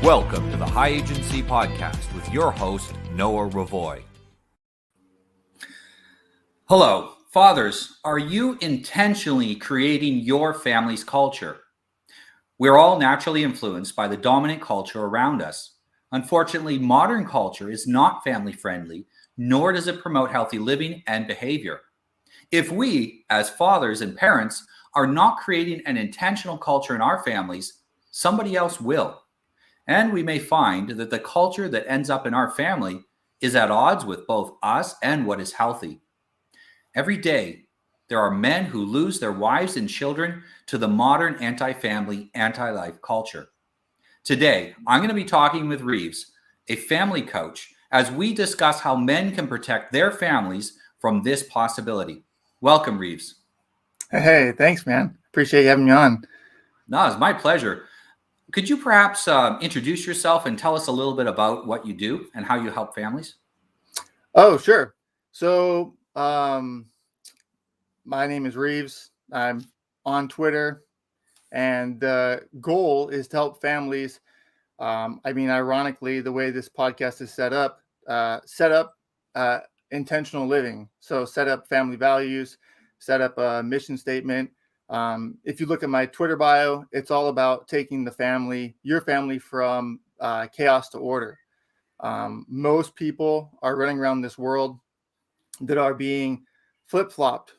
Welcome to the High Agency Podcast with your host, Noah Ravoy. Hello, fathers. Are you intentionally creating your family's culture? We're all naturally influenced by the dominant culture around us. Unfortunately, modern culture is not family friendly, nor does it promote healthy living and behavior. If we, as fathers and parents, are not creating an intentional culture in our families, somebody else will. And we may find that the culture that ends up in our family is at odds with both us and what is healthy. Every day, there are men who lose their wives and children to the modern anti-family, anti-life culture. Today, I'm going to be talking with Reeves, a family coach, as we discuss how men can protect their families from this possibility. Welcome, Reeves. Hey, thanks, man. Appreciate you having me on. No, it's my pleasure. Could you perhaps introduce yourself and tell us a little bit about what you do and how you help families? Oh, sure. So, my name is Reeves. I'm on Twitter, and the goal is to help families. Ironically, the way this podcast is set up intentional living. So, set up family values, set up a mission statement. If you look at my Twitter bio, it's all about taking your family from chaos to order. Most people are running around this world that are being flip-flopped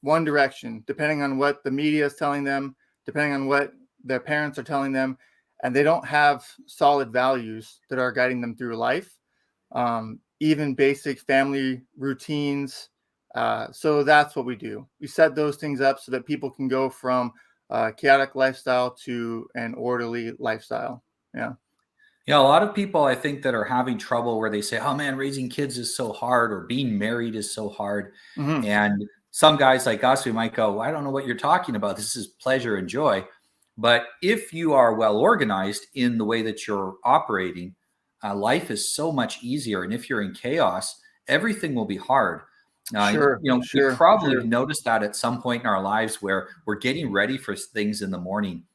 one direction, depending on what the media is telling them, depending on what their parents are telling them, and they don't have solid values that are guiding them through life, even basic family routines. So that's what we do. We set those things up so that people can go from a chaotic lifestyle to an orderly lifestyle. Yeah. Yeah, a lot of people I think that are having trouble where they say, "Oh man, raising kids is so hard," or "Being married is so hard." Mm-hmm. And some guys like us, we might go, "I don't know what you're talking about. This is pleasure and joy." But if you are well organized in the way that you're operating, life is so much easier. And if you're in chaos, everything will be hard. Sure. We probably noticed that at some point in our lives where we're getting ready for things in the morning,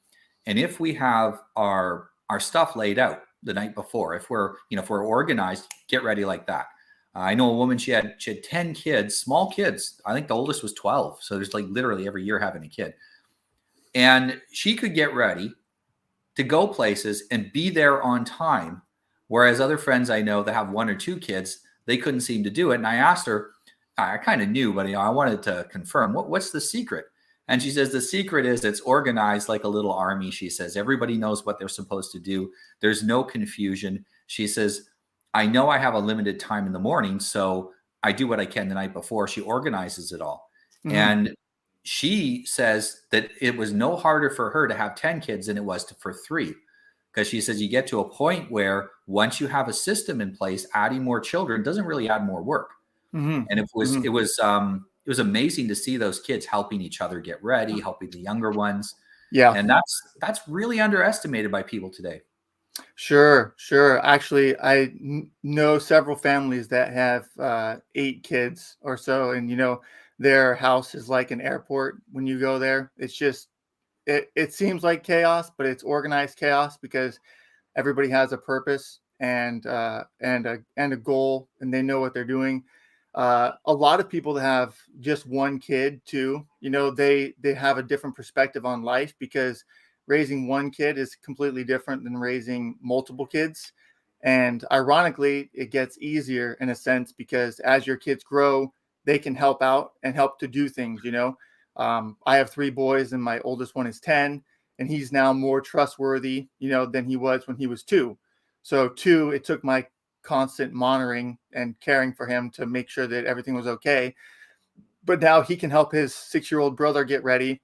and if we have our stuff laid out the night before, if we're organized, get ready like that. I know a woman, she had 10 kids, small kids. I think the oldest was 12. So there's like literally every year having a kid. And she could get ready to go places and be there on time. Whereas other friends I know that have one or two kids, they couldn't seem to do it. And I asked her, I kind of knew, but I wanted to confirm what's the secret? And she says, the secret is it's organized like a little army. She says, everybody knows what they're supposed to do. There's no confusion. She says, I know I have a limited time in the morning, so I do what I can the night before. She organizes it all. Mm-hmm. And she says that it was no harder for her to have 10 kids than it was for 3. Because she says you get to a point where once you have a system in place, adding more children doesn't really add more work. Mm-hmm. And it was amazing to see those kids helping each other get ready, helping the younger ones. Yeah. And that's really underestimated by people today. Sure. Actually, I know several families that have 8 kids or so, and their house is like an airport when you go there. It's just it seems like chaos, but it's organized chaos because everybody has a purpose and a goal, and they know what they're doing. A lot of people that have just one kid too, they have a different perspective on life because raising one kid is completely different than raising multiple kids. And ironically, it gets easier in a sense because as your kids grow, they can help out and help to do things. I have 3 boys and my oldest one is 10, and he's now more trustworthy, than he was when he was 2. So 2, it took my constant monitoring and caring for him to make sure that everything was okay. But now he can help his 6-year-old brother get ready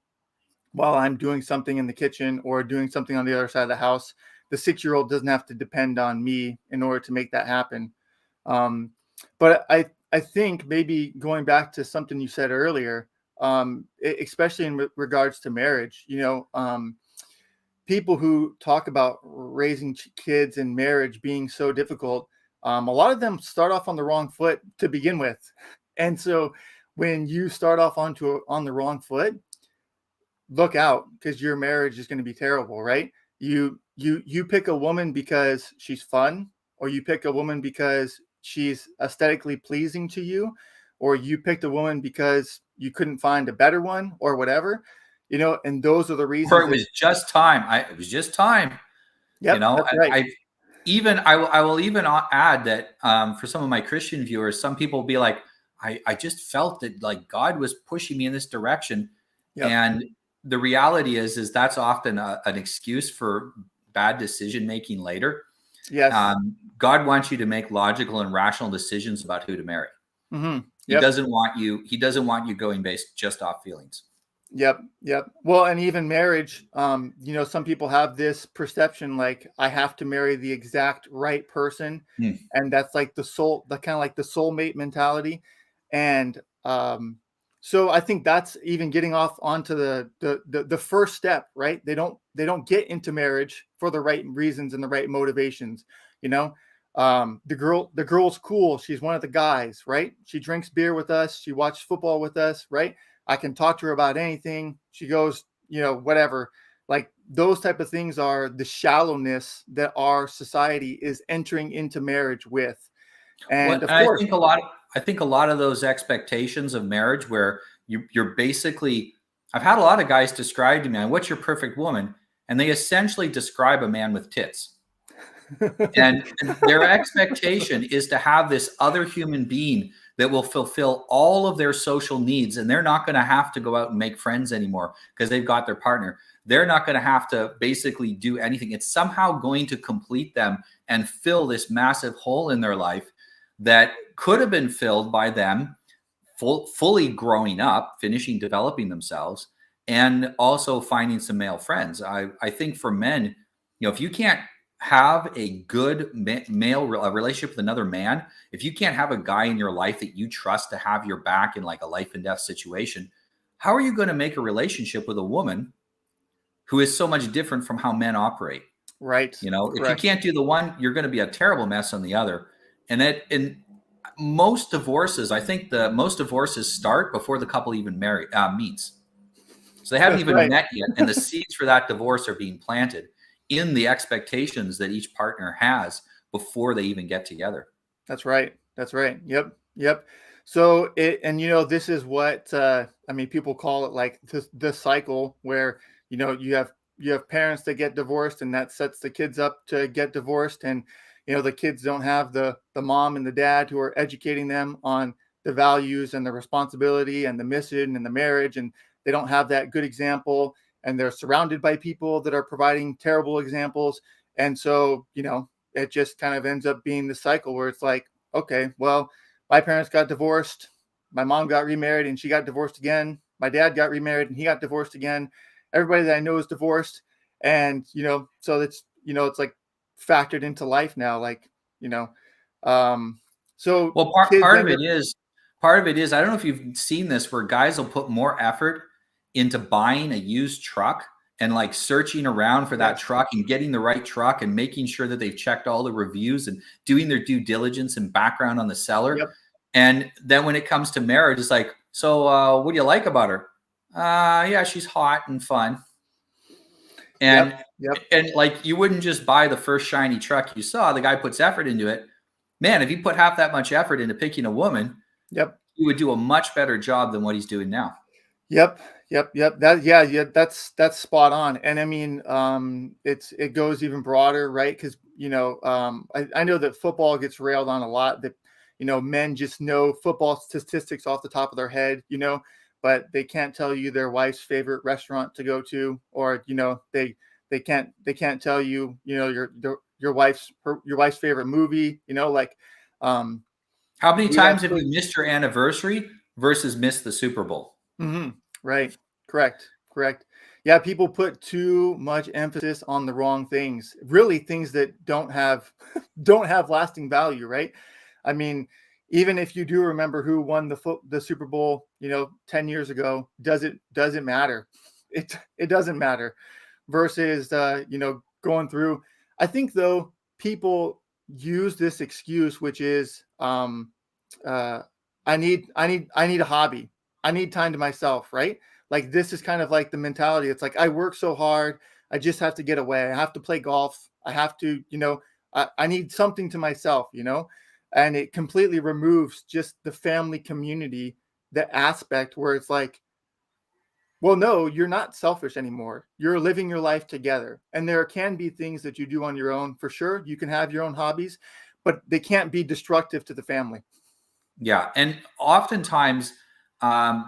while I'm doing something in the kitchen or doing something on the other side of the house. The 6-year-old doesn't have to depend on me in order to make that happen. But I think maybe going back to something you said earlier, especially in regards to marriage, people who talk about raising kids and marriage being so difficult, a lot of them start off on the wrong foot to begin with. And so when you start off on the wrong foot, look out, because your marriage is going to be terrible, right? You you pick a woman because she's fun, or you pick a woman because she's aesthetically pleasing to you, or you picked a woman because you couldn't find a better one or whatever, and those are the Or reasons it that. was just time. It was just time. Yep, that's And right. I will even add that for some of my Christian viewers, some people will be like, I just felt that like God was pushing me in this direction. Yep. And the reality is that's often an excuse for bad decision making later. Yes. God wants you to make logical and rational decisions about who to marry. He Yep. doesn't want you going based just off feelings. Yep. Yep. Well, and even marriage, some people have this perception like I have to marry the exact right person. Hmm. And that's like the kind of like the soulmate mentality. And so I think that's even getting off onto the first step, right? They don't get into marriage for the right reasons and the right motivations, you know. The girl's cool. She's one of the guys, right? She drinks beer with us. She watches football with us, right? I can talk to her about anything. She goes, whatever. Like those type of things are the shallowness that our society is entering into marriage with. And What of I course, think a lot of those expectations of marriage where you're basically I've had a lot of guys describe to me, what's your perfect woman? And they essentially describe a man with tits. And their expectation is to have this other human being that will fulfill all of their social needs. And they're not going to have to go out and make friends anymore because they've got their partner. They're not going to have to basically do anything. It's somehow going to complete them and fill this massive hole in their life that could have been filled by them fully growing up, finishing developing themselves, and also finding some male friends. I think for men, if you can't have a good male relationship with another man, if you can't have a guy in your life that you trust to have your back in like a life and death situation, how are you going to make a relationship with a woman who is so much different from how men operate? right, If you correct. can't do the one, you're going to be a terrible mess on the other. And most divorces, I think the most divorces start before the couple even meets. So they haven't That's even right. met yet, and the seeds for that divorce are being planted in the expectations that each partner has before they even get together. That's right. That's right. Yep. Yep. So this is what people call it like this cycle where you have parents that get divorced and that sets the kids up to get divorced, and the kids don't have the mom and the dad who are educating them on the values and the responsibility and the mission and the marriage, and they don't have that good example, and they're surrounded by people that are providing terrible examples, and so it just kind of ends up being the cycle where it's like, okay, well, my parents got divorced, my mom got remarried and she got divorced again, my dad got remarried and he got divorced again, everybody that I know is divorced, and so it's like factored into life now, like you know so Well, kids end up. part of it is I don't know if you've seen this where guys will put more effort into buying a used truck and like searching around for that Yes. truck and getting the right truck and making sure that they've checked all the reviews and doing their due diligence and background on the seller. Yep. And then when it comes to marriage, it's like, so what do you like about her? Yeah, she's hot and fun. Yep. And Yep. and like you wouldn't just buy the first shiny truck you saw. The guy puts effort into it. Man, if he put half that much effort into picking a woman, Yep. he would do a much better job than what he's doing now. Yep, yep. Yeah, that's spot on. And I mean, it goes even broader, right? Because I know that football gets railed on a lot. That men just know football statistics off the top of their head, but they can't tell you their wife's favorite restaurant to go to, or they can't tell you your wife's favorite movie, like um, How many we times have actually. you missed your anniversary versus missed the Super Bowl? Right. Correct. Yeah, people put too much emphasis on the wrong things. Really, things that don't have don't have lasting value, right? I mean, even if you do remember who won the Super Bowl, 10 years ago, does it matter? It doesn't matter. Versus going through. I think though people use this excuse, which is uh, I need a hobby. I need time to myself, right? Like this is kind of like the mentality. It's like I work so hard. I just have to get away. I have to play golf. I have to, I need something to myself, and it completely removes just the family community, the aspect where it's like, well, no, you're not selfish anymore. You're living your life together. And there can be things that you do on your own for sure. You can have your own hobbies, but they can't be destructive to the family. Yeah. And oftentimes, when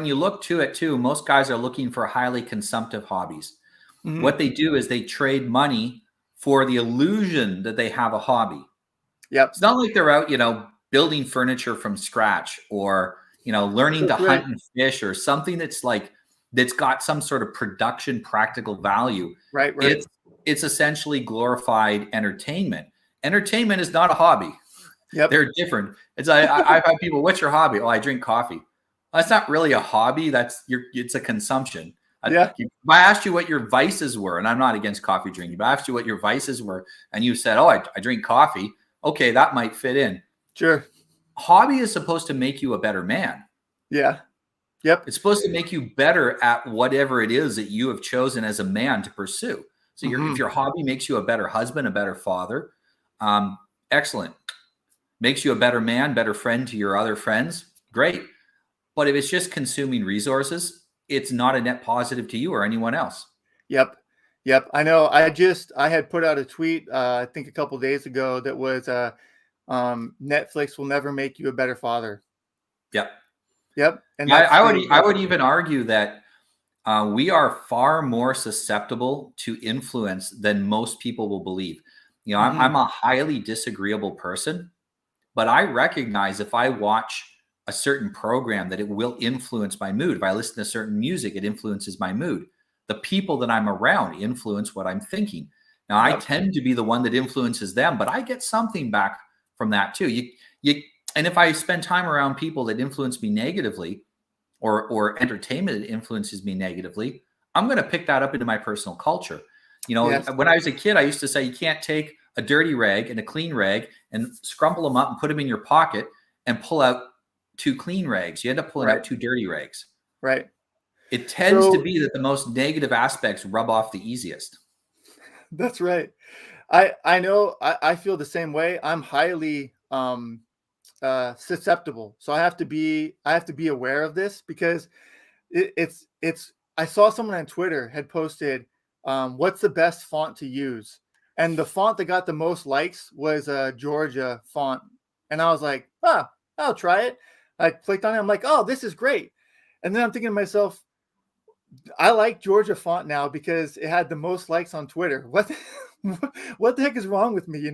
you look to it too, most guys are looking for highly consumptive hobbies. Mm-hmm. What they do is they trade money for the illusion that they have a hobby. Yep. It's not like they're out, building furniture from scratch, or, learning to That's right. hunt and fish, or something that's got some sort of production practical value. Right. It's essentially glorified entertainment. Entertainment is not a hobby. Yep. They're different. I've had people, what's your hobby? Oh, I drink coffee. Well, that's not really a hobby. It's a consumption. Yeah. If I asked you what your vices were, and I'm not against coffee drinking, but I asked you what your vices were, and you said, oh, I drink coffee. Okay, that might fit in. Sure. Hobby is supposed to make you a better man. Yeah. Yep. It's supposed to make you better at whatever it is that you have chosen as a man to pursue. So if your hobby makes you a better husband, a better father, excellent. Makes you a better man, better friend to your other friends, great. But if it's just consuming resources, it's not a net positive to you or anyone else. Yep. I know. I had put out a tweet, I think a couple of days ago, that was Netflix will never make you a better father. Yep. And I would even argue that we are far more susceptible to influence than most people will believe. I'm a highly disagreeable person, but I recognize if I watch a certain program that it will influence my mood. If I listen to certain music, it influences my mood. The people that I'm around influence what I'm thinking. Now, I tend to be the one that influences them, but I get something back from that too. And if I spend time around people that influence me negatively, or entertainment that influences me negatively, I'm going to pick that up into my personal culture. Yes. When I was a kid, I used to say, you can't take a dirty rag and a clean rag and scrumple them up and put them in your pocket and pull out two clean rags. You end up pulling out two dirty rags. Right. It tends to be that the most negative aspects rub off the easiest. That's right. I know. I feel the same way. I'm highly susceptible, so I have to be aware of this, because it's I saw someone on Twitter had posted, what's the best font to use, and the font that got the most likes was a Georgia font, and I was like, I'll try it. I clicked on it. I'm like, oh, this is great. And then I'm thinking to myself, I like Georgia font now because it had the most likes on Twitter. What the heck is wrong with me,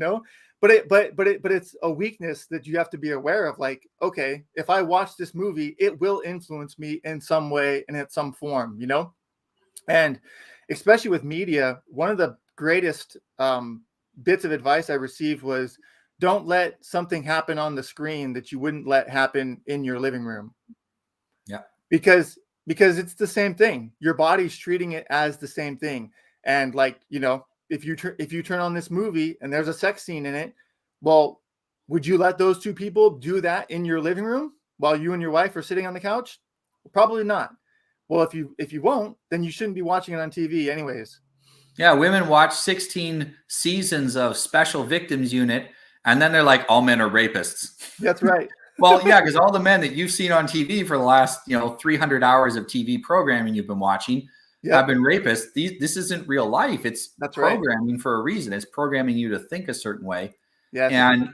But it's a weakness that you have to be aware of. Like, okay, if I watch this movie, it will influence me in some way and in some form, And especially with media, one of the greatest bits of advice I received was, don't let something happen on the screen that you wouldn't let happen in your living room. Yeah. Because it's the same thing. Your body's treating it as the same thing. And like, if you turn on this movie and there's a sex scene in it, well, would you let those two people do that in your living room while you and your wife are sitting on the couch? Probably not. Well, if you won't, then you shouldn't be watching it on TV anyways. Yeah, women watch 16 seasons of Special Victims Unit, and then they're like, all men are rapists. That's right. Well, yeah, because all the men that you've seen on TV for the last, 300 hours of TV programming you've been watching have been rapists. This isn't real life. It's programming for a reason. It's programming you to think a certain way. Yes. And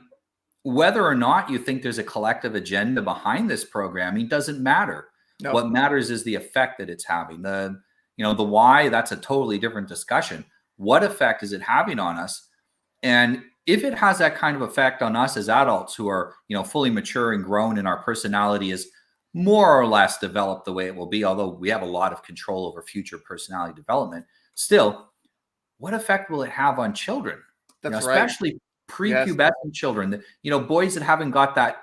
whether or not you think there's a collective agenda behind this programming doesn't matter. No. What matters is the effect that it's having. The why, that's a totally different discussion. What effect is it having on us? And if it has that kind of effect on us as adults who are, fully mature and grown, and our personality is more or less developed the way it will be, although we have a lot of control over future personality development, still, what effect will it have on children? That's right. Especially prepubescent children, boys that haven't got that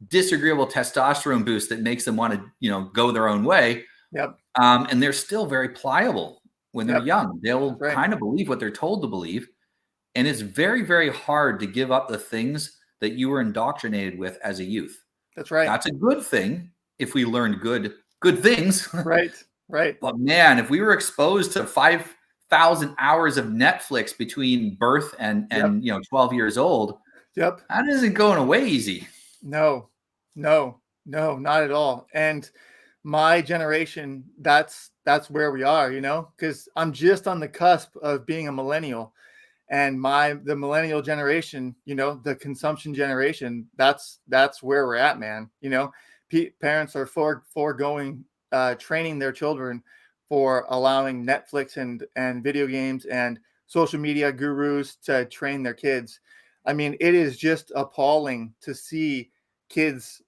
disagreeable testosterone boost that makes them want to, go their own way. Yep. And they're still very pliable when they're young. They'll kind of believe what they're told to believe. And it's very, very hard to give up the things that you were indoctrinated with as a youth. That's right. That's a good thing if we learned good things. Right. Right. But man, if we were exposed to 5,000 hours of Netflix between birth and Yep. 12 years old, Yep. that isn't going away easy. No, no, no, not at all. And my generation, that's where we are, because I'm just on the cusp of being a millennial. And the millennial generation, the consumption generation, that's where we're at, man. Parents are foregoing training their children for allowing Netflix and video games and social media gurus to train their kids. I mean, it is just appalling to see kids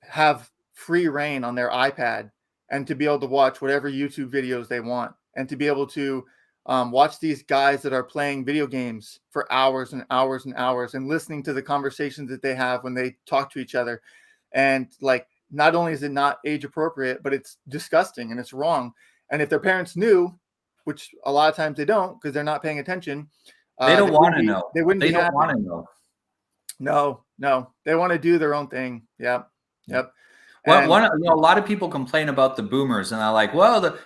have free reign on their iPad and to be able to watch whatever YouTube videos they want, and to be able to watch these guys that are playing video games for hours and hours and hours, and listening to the conversations that they have when they talk to each other. And like, not only is it not age appropriate, but it's disgusting and it's wrong. And if their parents knew, which a lot of times they don't because they're not paying attention, They don't want to know. They wouldn't They be don't happy. want to know. No, they want to do their own thing. Yep. Well, a lot of people complain about the boomers, and they're like, well, the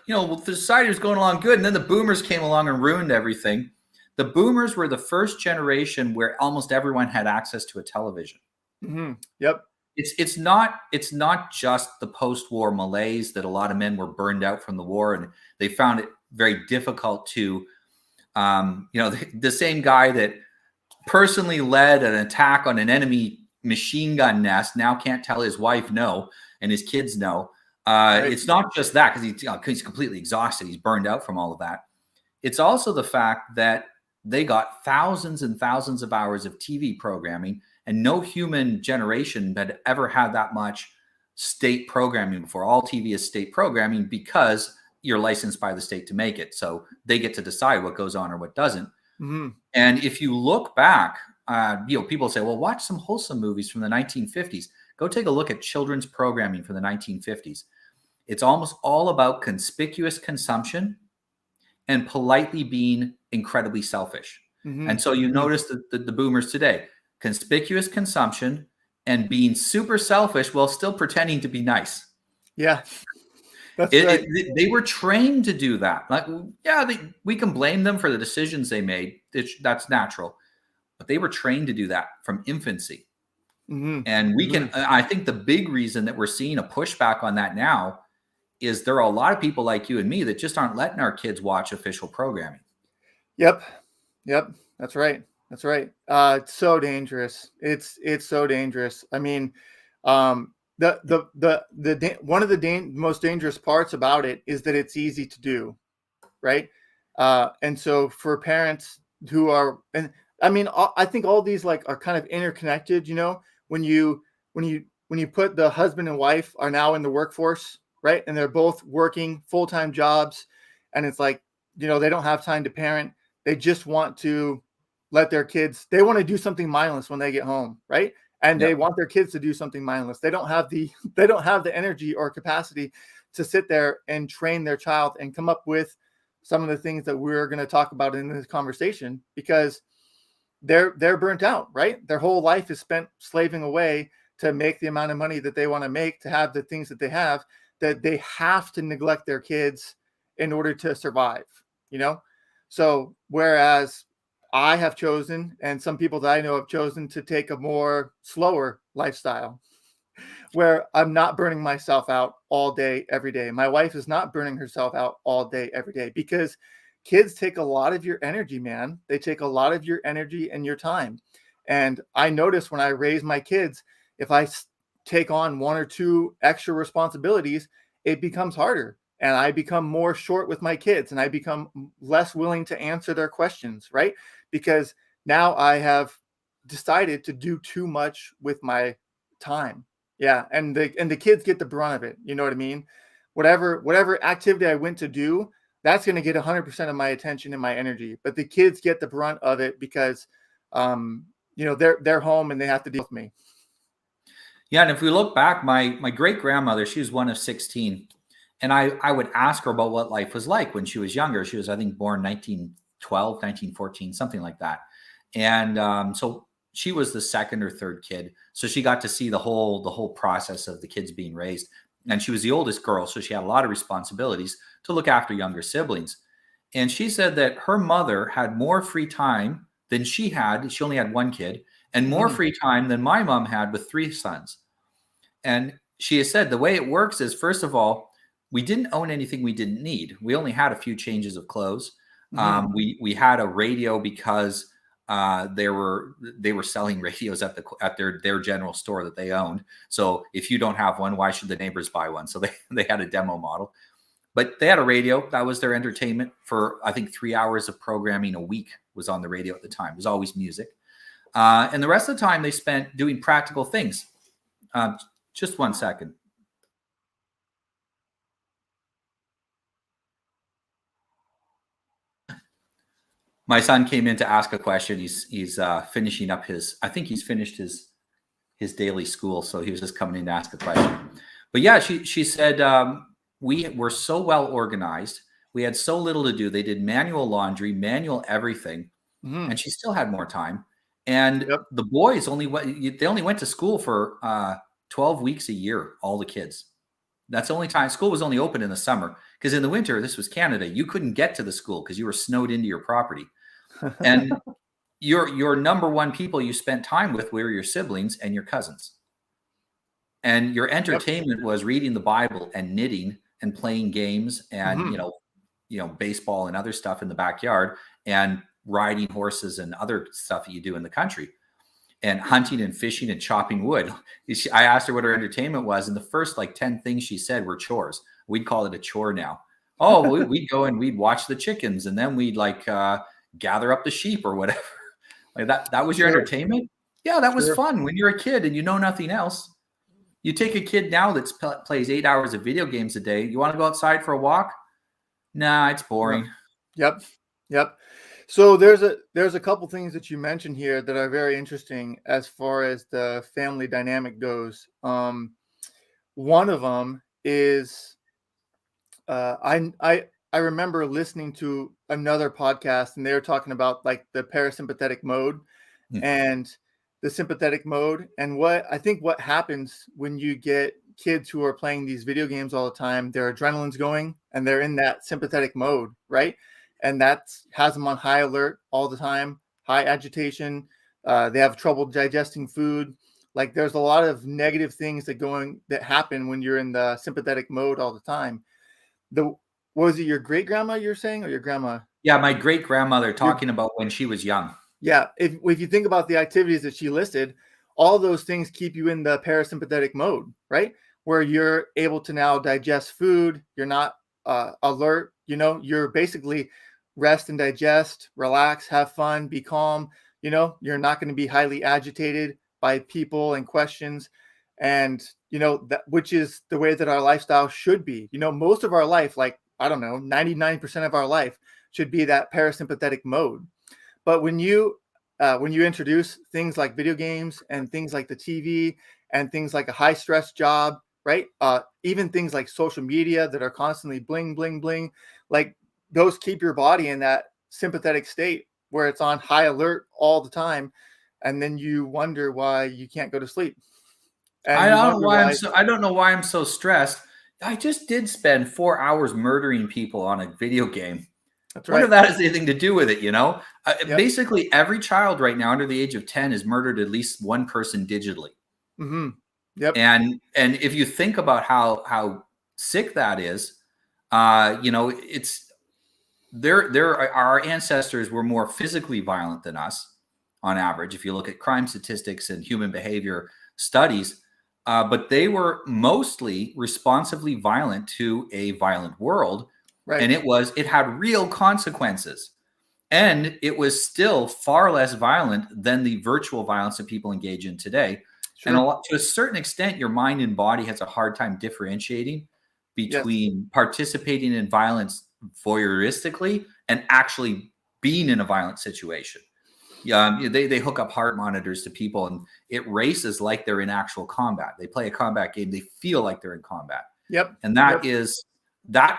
society was going along good, and then the boomers came along and ruined everything. The boomers were the first generation where almost everyone had access to a television. Mm-hmm. Yep. It's not just the post-war malaise that a lot of men were burned out from the war, and they found it very difficult to, the same guy that personally led an attack on an enemy machine gun nest now can't tell his wife no and his kids no. Right. It's not just that because he's completely exhausted. He's burned out from all of that. It's also the fact that they got thousands and thousands of hours of TV programming, and no human generation had ever had that much state programming before. All TV is state programming because you're licensed by the state to make it. So they get to decide what goes on or what doesn't. Mm-hmm. And if you look back, people say, well, watch some wholesome movies from the 1950s. Go take a look at children's programming from the 1950s. It's almost all about conspicuous consumption and politely being incredibly selfish. Mm-hmm. And so you notice the boomers today, conspicuous consumption and being super selfish while still pretending to be nice. Yeah. Right. They were trained to do that. Like, we can blame them for the decisions they made. That's natural. But they were trained to do that from infancy. Mm-hmm. And I think the big reason that we're seeing a pushback on that now is there are a lot of people like you and me that just aren't letting our kids watch official programming. Yep. That's right. It's so dangerous. It's so dangerous. I mean, one of the most dangerous parts about it is that it's easy to do, right? And so for parents who are, and I mean, I think all these are kind of interconnected. When you put the husband and wife are now in the workforce, right, and they're both working full-time jobs, and it's like, they don't have time to parent. They just want to let their kids. They want to do something mindless when they get home, right? And they want their kids to do something mindless. They don't have the energy or capacity to sit there and train their child and come up with some of the things that we're going to talk about in this conversation, because they're burnt out, right? Their whole life is spent slaving away to make the amount of money that they want to make, to have the things that they have, that they have to neglect their kids in order to survive, So whereas I have chosen, and some people that I know have chosen, to take a more slower lifestyle where I'm not burning myself out all day, every day. My wife is not burning herself out all day, every day, because kids take a lot of your energy, man. They take a lot of your energy and your time. And I notice when I raise my kids, if I take on one or two extra responsibilities, it becomes harder. And I become more short with my kids, and I become less willing to answer their questions, right? Because now I have decided to do too much with my time. Yeah. And the kids get the brunt of it. You know what I mean? Whatever activity I went to do, that's going to get 100% of my attention and my energy. But the kids get the brunt of it because, they're home and they have to deal with me. Yeah. And if we look back, my great grandmother, she was one of 16. And I would ask her about what life was like when she was younger. She was, I think, born 1912, 1914, something like that. And so she was the second or third kid. So she got to see the whole process of the kids being raised. And she was the oldest girl, so she had a lot of responsibilities to look after younger siblings. And she said that her mother had more free time than she had. She only had one kid, and more Mhm. free time than my mom had with three sons. And she has said the way it works is, first of all, we didn't own anything we didn't need. We only had a few changes of clothes. Mhm. We had a radio because they were selling radios at their general store that they owned. So if you don't have one, why should the neighbors buy one? So they had a demo model, but they had a radio. That was their entertainment for, I think, 3 hours of programming a week was on the radio at the time. It was always music. And the rest of the time they spent doing practical things. Um, just one second. My son came in to ask a question. He's finishing up his. I think he's finished his daily school, so he was just coming in to ask a question. But yeah, she said we were so well organized. We had so little to do. They did manual laundry, manual everything, Mhm. and she still had more time. And Yep. the boys they only went to school for 12 weeks a year. All the kids. That's the only time school was only open in the summer, because in the winter, this was Canada. You couldn't get to the school because you were snowed into your property. And your number one people you spent time with were your siblings and your cousins. And your Yep. entertainment was reading the Bible and knitting and playing games and Mhm. baseball and other stuff in the backyard, and riding horses and other stuff that you do in the country, and hunting and fishing and chopping wood. I asked her what her entertainment was, and the first like 10 things she said were chores. We'd call it a chore now. Oh, we'd go and we'd watch the chickens, and then we'd gather up the sheep or whatever. Like that was your Sure. entertainment? Yeah, that was Sure. fun when you're a kid and you know nothing else. You take a kid now that plays 8 hours of video games a day. You want to go outside for a walk? Nah, it's No. boring. Yep. Yep. So there's a couple things that you mentioned here that are very interesting as far as the family dynamic goes. One of them is I remember listening to another podcast, and they were talking about like the parasympathetic mode Hmm. and the sympathetic mode, and what happens when you get kids who are playing these video games all the time. Their adrenaline's going and they're in that sympathetic mode, right? And that has them on high alert all the time, high agitation. They have trouble digesting food. Like there's a lot of negative things that happen when you're in the sympathetic mode all the time. The Was it your great grandma you're saying, or your grandma? Yeah, my great grandmother Your talking about when she was young. Yeah, if you think about the activities that she listed, all those things keep you in the parasympathetic mode, right? Where you're able to now digest food, you're not alert, you're basically rest and digest, relax, have fun, be calm, you're not going to be highly agitated by people and questions. And, that which is the way that our lifestyle should be. Most of our life, like, I don't know, 99% of our life should be that parasympathetic mode. But when you introduce things like video games and things like the TV and things like a high stress job, right? Even things like social media that are constantly bling, bling, bling, like those keep your body in that sympathetic state where it's on high alert all the time. And then you wonder why you can't go to sleep. And I you don't know wonder why why. I don't know why I'm so stressed. I just did spend 4 hours murdering people on a video game. That's What if right. that has anything to do with it? Yep. Basically, every child right now under the age of 10 has murdered at least one person digitally. Mm-hmm. Yep. And if you think about how sick that is, it's our ancestors were more physically violent than us on average. If you look at crime statistics and human behavior studies, but they were mostly responsively violent to a violent world, Right. and it had real consequences. And it was still far less violent than the virtual violence that people engage in today. And Sure. to a certain extent, your mind and body has a hard time differentiating Yes. between participating in violence voyeuristically and actually being in a violent situation. Yeah, they hook up heart monitors to people, and it races like they're in actual combat. They play a combat game. They feel like they're in combat, Yep. and Yep. that is that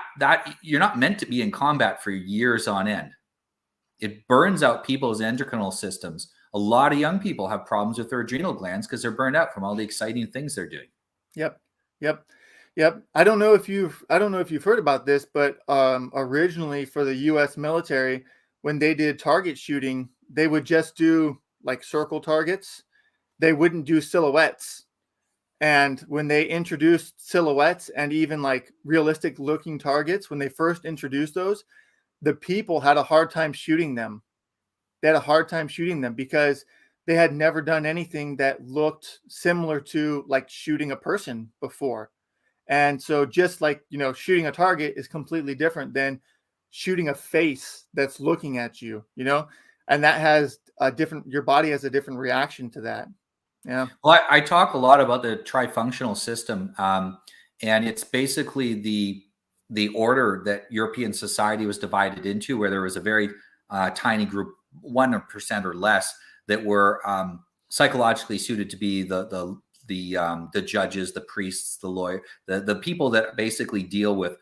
you're not meant to be in combat for years on end. It burns out people's endocrinal systems. A lot of young people have problems with their adrenal glands because they're burned out from all the exciting things they're doing. Yep. Yep. Yep. I don't know if you've heard about this, but originally for the US military, when they did target shooting, they would just do like circle targets. They wouldn't do silhouettes. And when they introduced silhouettes and even like realistic looking targets, when they first introduced those, the people had a hard time shooting them. They had a hard time shooting them because they had never done anything that looked similar to like shooting a person before. And so just like, shooting a target is completely different than shooting a face that's looking at you, and that has your body has a different reaction to that. Yeah. Well, I talk a lot about the TriFunctional System, and it's basically the order that European society was divided into, where there was a very tiny group, 1% or less, that were psychologically suited to be the judges, the priests, the lawyer, the people that basically deal with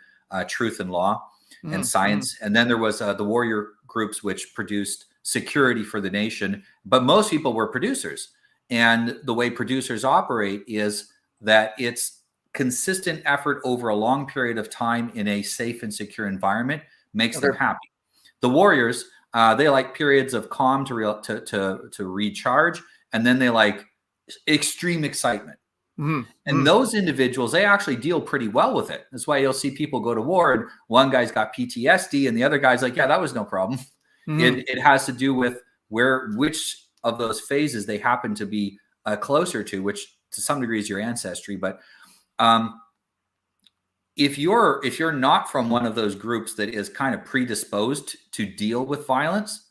truth and law and science. And then there was the warrior groups, which produced security for the nation. But most people were producers. And the way producers operate is that it's consistent effort over a long period of time in a safe and secure environment makes them happy. The warriors, they like periods of calm to recharge, and then they like extreme excitement. And those individuals, they actually deal pretty well with it. That's why you'll see people go to war and one guy's got PTSD and the other guy's like, yeah, that was no problem. It has to do with which of those phases they happen to be closer to, which to some degree is your ancestry. But if you're not from one of those groups that is kind of predisposed to deal with violence,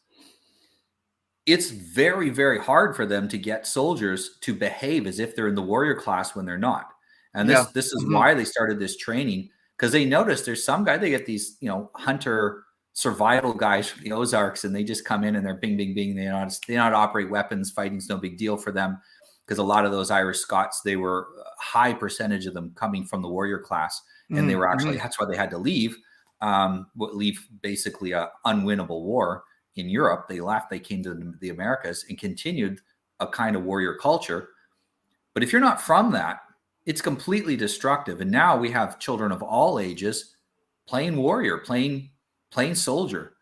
it's very, very hard for them to get soldiers to behave as if they're in the warrior class when they're not. And this is why they started this training, because they noticed there's some guy, they get these, hunter survival guys from the Ozarks, and they just come in and they're bing, bing, bing. They know how to operate weapons. Fighting's no big deal for them, because a lot of those Irish Scots, they were a high percentage of them coming from the warrior class. And they were actually, that's why they had to leave basically a unwinnable war in Europe. They left, they came to the Americas and continued a kind of warrior culture. But if you're not from that, it's completely destructive. And now we have children of all ages playing warrior, playing soldier.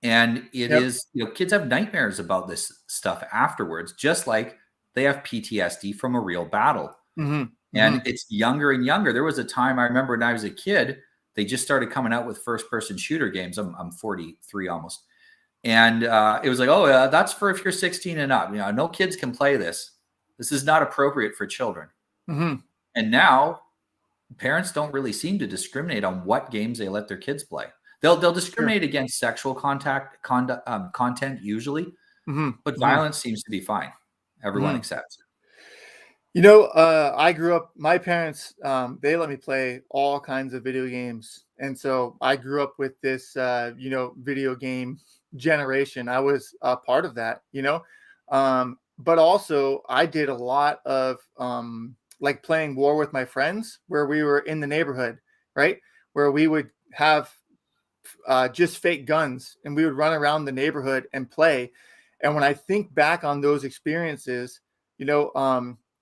And it is, kids have nightmares about this stuff afterwards, just like they have PTSD from a real battle. And it's younger and younger. There was a time I remember when I was a kid, they just started coming out with first-person shooter games. I'm 43 almost. And it was like, oh, that's for if you're 16 and up. No kids can play this. This is not appropriate for children. And now parents don't really seem to discriminate on what games they let their kids play. They'll discriminate against sexual content usually, but violence seems to be fine. Everyone accepts it. I grew up, my parents, they let me play all kinds of video games. And so I grew up with this, video game generation. I was a part of that, but also I did a lot of like playing war with my friends, where we were in the neighborhood, right? Where we would have just fake guns and we would run around the neighborhood and play. And when I think back on those experiences,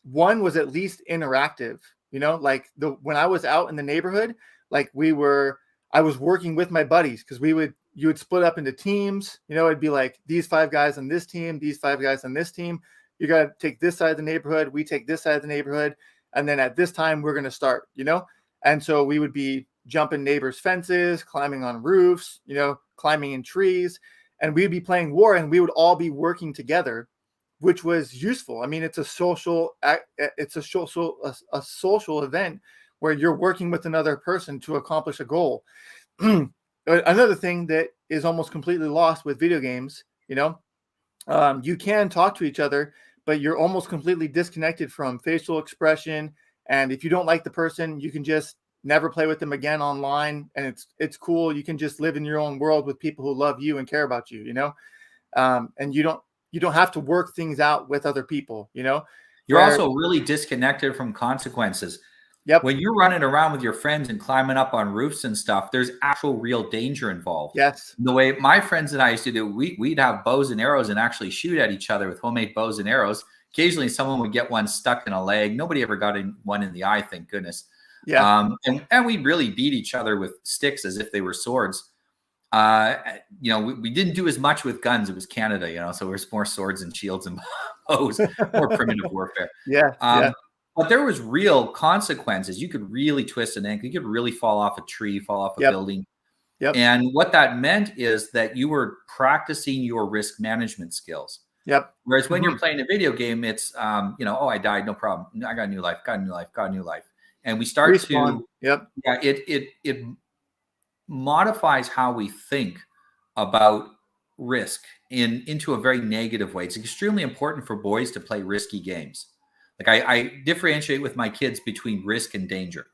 one was at least interactive, like when I was out in the neighborhood, like I was working with my buddies, because you would split up into teams, it'd be like these 5 guys on this team, these 5 guys on this team. You got to take this side of the neighborhood. We take this side of the neighborhood. And then at this time we're going to start, and so we would be jumping neighbors' fences, climbing on roofs, climbing in trees, and we'd be playing war, and we would all be working together, which was useful. I mean, it's a social event where you're working with another person to accomplish a goal. Another thing that is almost completely lost with video games, you can talk to each other, but you're almost completely disconnected from facial expression. And if you don't like the person, you can just never play with them again online. And it's cool. You can just live in your own world with people who love you and care about you, and you don't have to work things out with other people, You're also really disconnected from consequences. Yep. When you're running around with your friends and climbing up on roofs and stuff, there's actual real danger involved. Yes. The way my friends and I used to do, we'd have bows and arrows and actually shoot at each other with homemade bows and arrows. Occasionally someone would get one stuck in a leg. Nobody ever got one in the eye, thank goodness. Yeah. And we really beat each other with sticks as if they were swords. We didn't do as much with guns. It was Canada, so it was more swords and shields and bows, more primitive warfare. Yeah. Yeah. But there was real consequences. You could really twist an ankle. You could really fall off a tree, fall off a Yep. building. Yep. And what that meant is that you were practicing your risk management skills. Yep. Whereas when you're playing a video game, it's, oh, I died, no problem. I got a new life, got a new life, got a new life. And we start Respawn. to, Yep. yeah, it modifies how we think about risk into a very negative way. It's extremely important for boys to play risky games. Like I differentiate with my kids between risk and danger.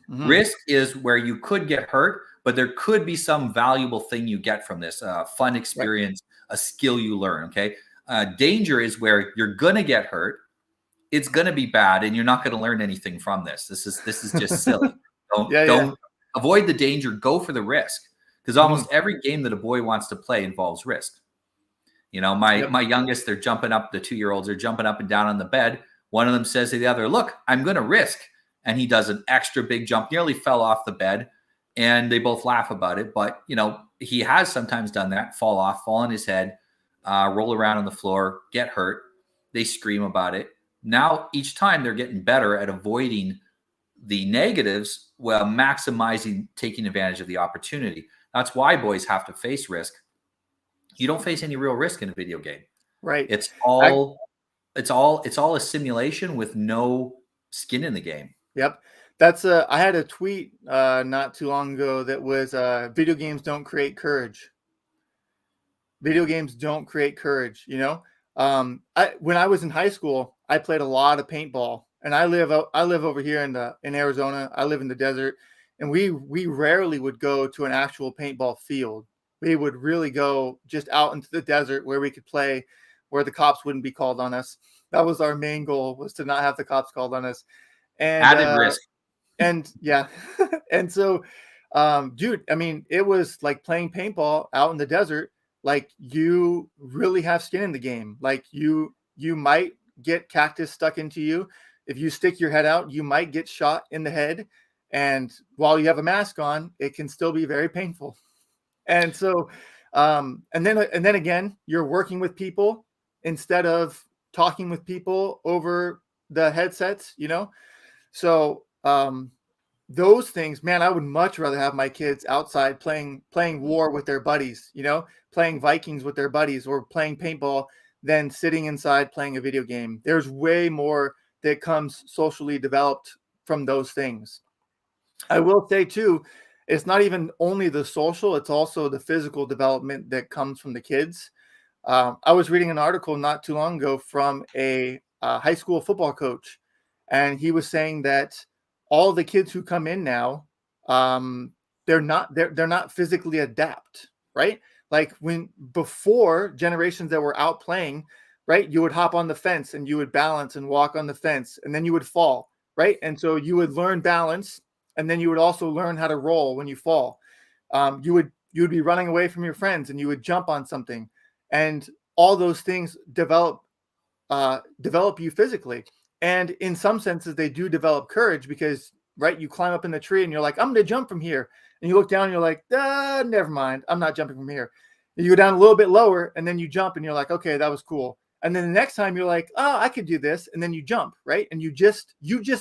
Risk is where you could get hurt, but there could be some valuable thing you get from this, fun experience, a skill you learn. Okay. Danger is where you're going to get hurt. It's going to be bad, and you're not going to learn anything from this. This is just silly. Don't avoid the danger. Go for the risk, because almost every game that a boy wants to play involves risk. My youngest, they're jumping up. The 2-year-olds are jumping up and down on the bed. One of them says to the other, "Look, I'm going to risk," and he does an extra big jump, nearly fell off the bed, and they both laugh about it. But he has sometimes done that: fall on his head, roll around on the floor, get hurt. They scream about it. Now, each time they're getting better at avoiding the negatives while maximizing taking advantage of the opportunity. That's why boys have to face risk. You don't face any real risk in a video game. Right. It's all a simulation with no skin in the game. Yep. I had a tweet not too long ago that was video games don't create courage. Video games don't create courage, when I was in high school, I played a lot of paintball, and I live over here in Arizona. I live in the desert, and we rarely would go to an actual paintball field. We would really go just out into the desert where we could play, where the cops wouldn't be called on us. That was our main goal, was to not have the cops called on us. And added risk. And yeah. And so, dude, I mean, it was like playing paintball out in the desert. Like, you really have skin in the game. Like, you might get cactus stuck into you. If you stick your head out, you might get shot in the head. And while you have a mask on, it can still be very painful. And so, and then again, you're working with people instead of talking with people over the headsets, So, those things, man, I would much rather have my kids outside playing war with their buddies, playing Vikings with their buddies, or playing paintball, than sitting inside playing a video game. There's way more that comes socially developed from those things. I will say too, it's not even only the social, it's also the physical development that comes from the kids. I was reading an article not too long ago from a high school football coach, and he was saying that all the kids who come in now, they're not physically adept, right? Like, before, generations that were out playing, right, you would hop on the fence and you would balance and walk on the fence, and then you would fall, right? And so you would learn balance, and then you would also learn how to roll when you fall. You would be running away from your friends, and you would jump on something, and all those things develop you physically. And in some senses, they do develop courage, because, right, you climb up in the tree and you're like, I'm going to jump from here. And you look down and you're like, never mind, I'm not jumping from here. And you go down a little bit lower, and then you jump and you're like, okay, that was cool. And then the next time you're like, oh, I could do this. And then you jump, right? And you just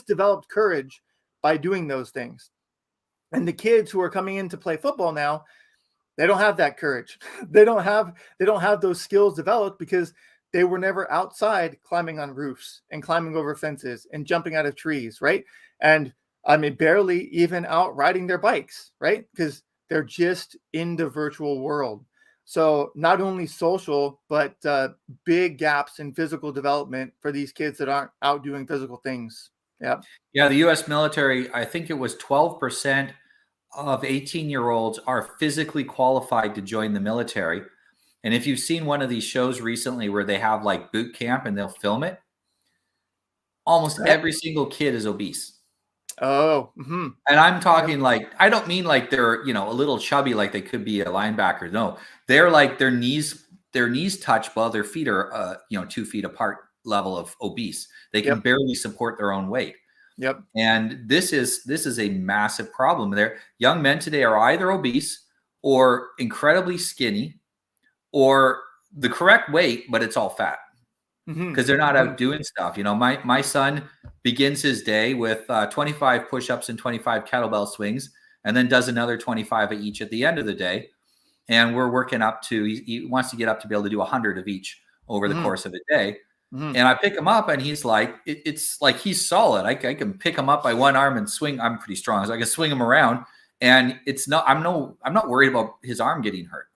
developed courage by doing those things. And the kids who are coming in to play football now, they don't have that courage. They don't have those skills developed, because they were never outside climbing on roofs and climbing over fences and jumping out of trees, right? And I mean, barely even out riding their bikes, right? Because they're just in the virtual world. So not only social, but big gaps in physical development for these kids that aren't out doing physical things. Yeah. Yeah, the U.S. military, I think it was 12% of 18-year-olds are physically qualified to join the military. And if you've seen one of these shows recently where they have like boot camp and they'll film it, almost every single kid is obese. Oh. And I'm talking like, I don't mean like they're, a little chubby, like they could be a linebacker. No, they're like their knees touch while their feet are, 2 feet apart level of obese. They can barely support their own weight. Yep. And this is a massive problem. There, young men today are either obese or incredibly skinny, or the correct weight, but it's all fat Mm-hmm. because they're not Mm-hmm. out doing stuff. You know, my son begins his day with 25 push-ups and 25 kettlebell swings, and then does another 25 of each at the end of the day. And we're working up to, he wants to get up to be able to do 100 of each over the Mm-hmm. course of a day. Mm-hmm. And I pick him up, and he's like, it's like he's solid. I can pick him up by one arm and swing. I'm pretty strong, so I can swing him around. And it's not, I'm not worried about his arm getting hurt.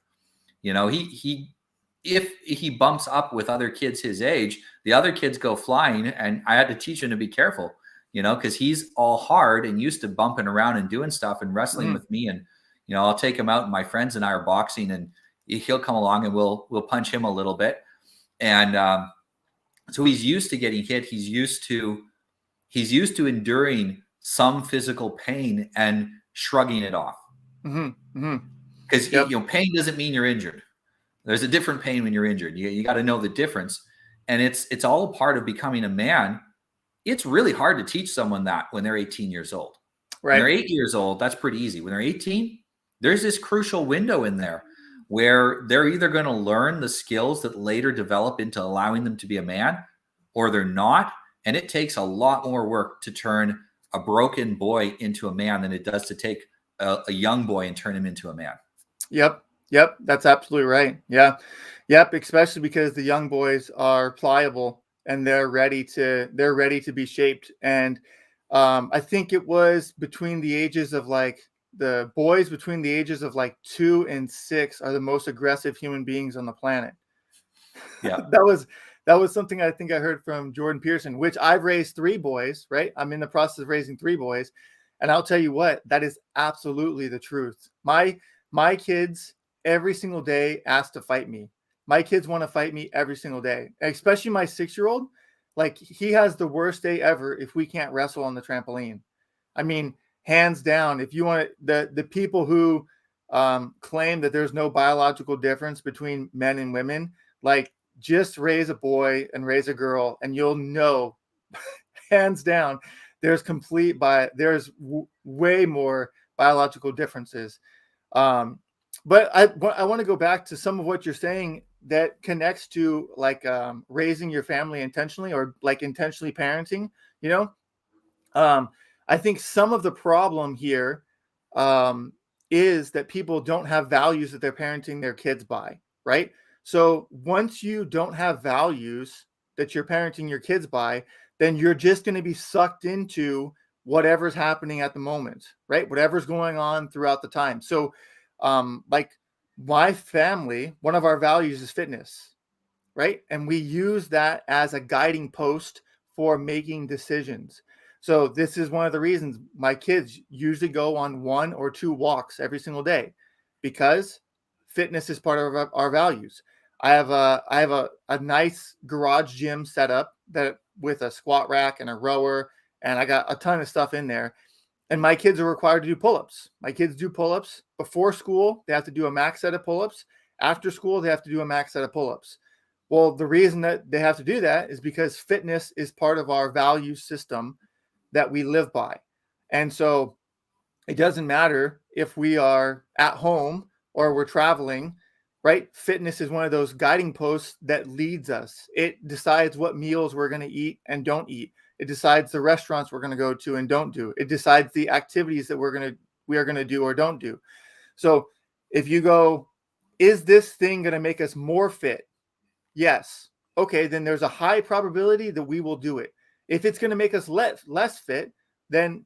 You know, if he bumps up with other kids his age, the other kids go flying, and I had to teach him to be careful, you know, because he's all hard and used to bumping around and doing stuff and wrestling with me. And, you know, I'll take him out, and my friends and I are boxing, and he'll come along, and we'll punch him a little bit. And so he's used to getting hit. He's used to enduring some physical pain and shrugging it off. Because Yep. you know, pain doesn't mean you're injured. There's a different pain when you're injured. You got to know the difference. And it's all a part of becoming a man. It's really hard to teach someone that when they're 18 years old. Right. When they're 8 years old, that's pretty easy. When they're 18, there's this crucial window in there where they're either going to learn the skills that later develop into allowing them to be a man, or they're not. And it takes a lot more work to turn a broken boy into a man than it does to take a young boy and turn him into a man. Yep. Yep. That's absolutely right. Yeah. Yep. Especially because the young boys are pliable and they're ready to be shaped. And I think it was between the ages of like the boys between the ages of like 2 and 6 are the most aggressive human beings on the planet. Yeah. that was something I think I heard from Jordan Peterson, which I've raised 3 boys, right? I'm in the process of raising 3 boys. And I'll tell you what, that is absolutely the truth. My kids every single day ask to fight me. My kids want to fight me every single day, especially my 6-year-old. Like, he has the worst day ever if we can't wrestle on the trampoline. I mean, hands down, if you want the people who claim that there's no biological difference between men and women, like, just raise a boy and raise a girl, and you'll know, hands down, there's way more biological differences. But I want to go back to some of what you're saying that connects to like raising your family intentionally, or like intentionally parenting. You know, I think some of the problem here is that people don't have values that they're parenting their kids by, right? So once you don't have values that you're parenting your kids by, then you're just going to be sucked into whatever's happening at the moment, right? Whatever's going on throughout the time. So like my family, one of our values is fitness, right? And we use that as a guiding post for making decisions. So this is one of the reasons my kids usually go on 1 or 2 walks every single day, because fitness is part of our values. I have a nice garage gym set up that with a squat rack and a rower, and I got a ton of stuff in there. And my kids are required to do pull-ups. My kids do pull-ups before school. They have to do a max set of pull-ups. After school, they have to do a max set of pull-ups. Well, the reason that they have to do that is because fitness is part of our value system that we live by. And so it doesn't matter if we are at home or we're traveling, right? Fitness is one of those guiding posts that leads us. It decides what meals we're going to eat and don't eat. It decides the restaurants we're going to go to and don't do. It decides the activities that we are going to do or don't do. So if you go, is this thing going to make us more fit? Yes. Okay, then there's a high probability that we will do it. If it's going to make us less fit, then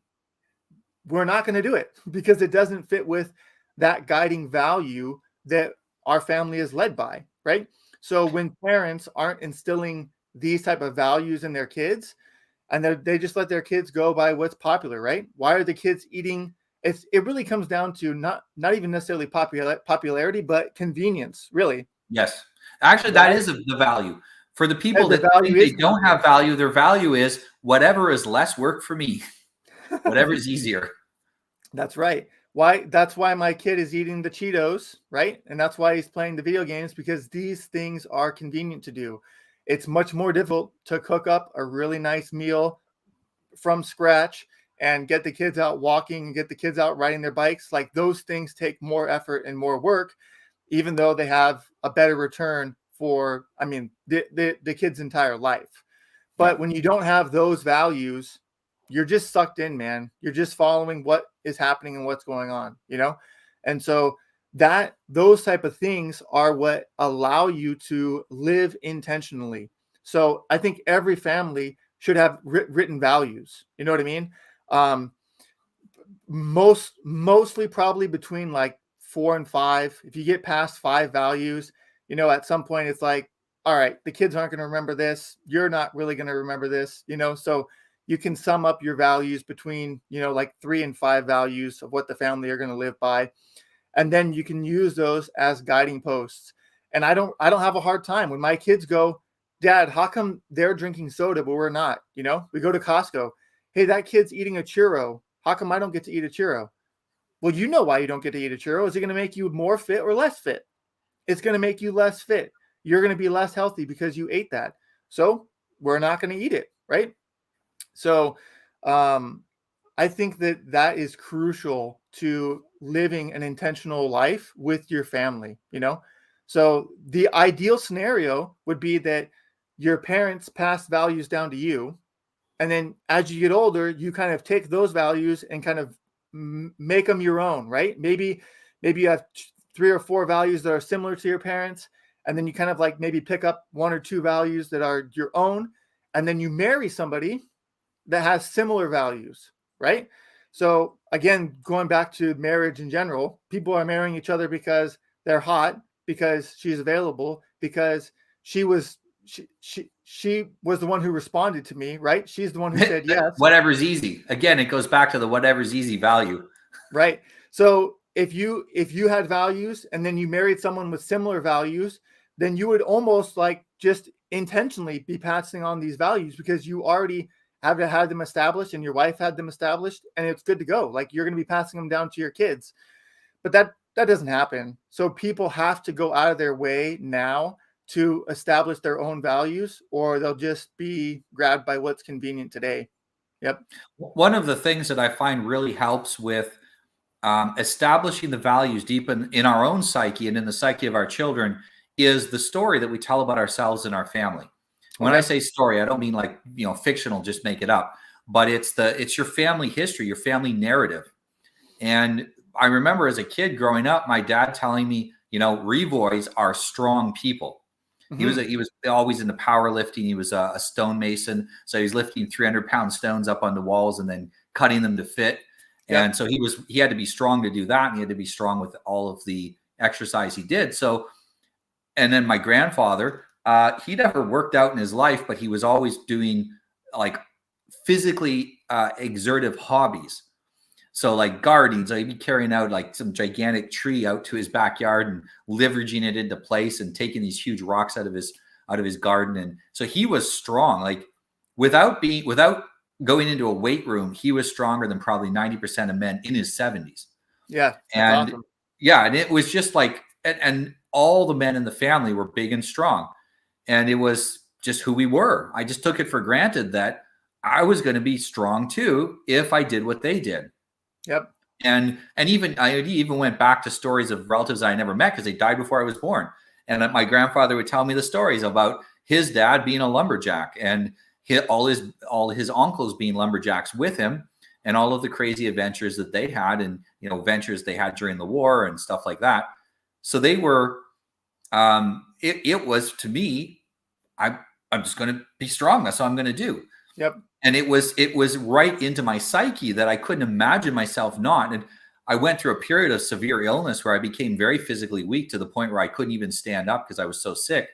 we're not going to do it, because it doesn't fit with that guiding value that our family is led by, right? So when parents aren't instilling these type of values in their kids, and they just let their kids go by what's popular, right? Why are the kids eating? It really comes down to not even necessarily popularity, but convenience, really. Yes. Actually, that is the value. For the people that think they don't have value, their value is whatever is less work for me, whatever is easier. That's right. That's why my kid is eating the Cheetos, right? And that's why he's playing the video games, because these things are convenient to do. It's much more difficult to cook up a really nice meal from scratch and get the kids out walking and get the kids out riding their bikes, like those things take more effort and more work, even though they have a better return for, I mean, the kid's entire life. Yeah. But when you don't have those values, you're just sucked in, man. You're just following what is happening and what's going on, you know? And so that those type of things are what allow you to live intentionally. So I think every family should have written values. You know what I mean? Um, mostly probably between like 4 and 5. If you get past 5 values, you know, at some point it's like, all right, the kids aren't going to remember this. You're not really going to remember this, you know? So you can sum up your values between, you know, like 3 and 5 values of what the family are going to live by. And then you can use those as guiding posts. And I don't have a hard time when my kids go, Dad, how come they're drinking soda, but we're not? You know, we go to Costco. Hey, that kid's eating a churro. How come I don't get to eat a churro? Well, you know why you don't get to eat a churro. Is it going to make you more fit or less fit? It's going to make you less fit. You're going to be less healthy because you ate that. So we're not going to eat it, right? So I think that is crucial to living an intentional life with your family, you know? So the ideal scenario would be that your parents pass values down to you. And then as you get older, you kind of take those values and kind of make them your own, right? Maybe you have 3 or 4 values that are similar to your parents. And then you kind of like maybe pick up 1 or 2 values that are your own. And then you marry somebody that has similar values, right? So again, going back to marriage in general, people are marrying each other because they're hot, because she's available, because she was the one who responded to me, right? She's the one who said yes. Whatever's easy. Again, it goes back to the whatever's easy value. Right. So if you had values and then you married someone with similar values, then you would almost like just intentionally be passing on these values because you already have to have them established and your wife had them established and it's good to go. Like you're going to be passing them down to your kids. But that doesn't happen. So people have to go out of their way now to establish their own values or they'll just be grabbed by what's convenient today. Yep. One of the things that I find really helps with establishing the values deep in our own psyche and in the psyche of our children is the story that we tell about ourselves and our family. When I say story, I don't mean like, you know, fictional, just make it up, but it's your family history, your family narrative. And I remember as a kid growing up, my dad telling me, you know, Revoys are strong people. Mm-hmm. He was always into powerlifting. He was a stonemason. So he was lifting 300-pound stones up on the walls and then cutting them to fit. Yep. And so he had to be strong to do that. And he had to be strong with all of the exercise he did. So, and then my grandfather, he never worked out in his life, but he was always doing like physically exertive hobbies. So like gardening, so he'd be carrying out like some gigantic tree out to his backyard and leveraging it into place and taking these huge rocks out of his garden. And so he was strong, like without going into a weight room, he was stronger than probably 90% of men in his 70s. Yeah. And awesome. Yeah, and it was just like, and all the men in the family were big and strong. And it was just who we were. I just took it for granted that I was going to be strong too if I did what they did. Yep. And even I even went back to stories of relatives I never met because they died before I was born. And my grandfather would tell me the stories about his dad being a lumberjack and all his uncles being lumberjacks with him, and all of the crazy adventures that they had, and you know, ventures they had during the war and stuff like that. So they were. It was to me, I'm just going to be strong. That's what I'm going to do. Yep. And it was right into my psyche that I couldn't imagine myself not. And I went through a period of severe illness where I became very physically weak to the point where I couldn't even stand up because I was so sick.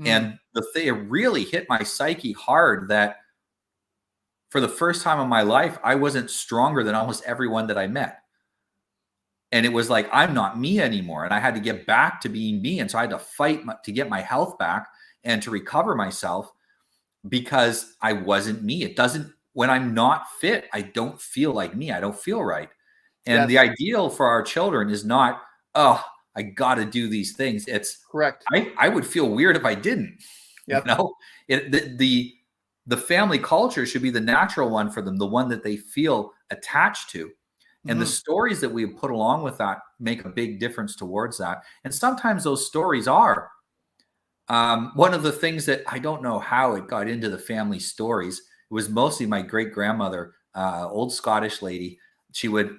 And it really hit my psyche hard that for the first time in my life, I wasn't stronger than almost everyone that I met. And it was like, I'm not me anymore. And I had to get back to being me. And so I had to fight to get my health back and to recover myself because I wasn't me. It doesn't, when I'm not fit, I don't feel like me. I don't feel right. And the ideal for our children is not, oh, I got to do these things. It's correct. I would feel weird if I didn't. Yep. You know, the family culture should be the natural one for them, the one that they feel attached to. And the stories that we put along with that make a big difference towards that. And sometimes those stories are one of the things that I don't know how it got into the family stories. It was mostly my great grandmother, old Scottish lady. She would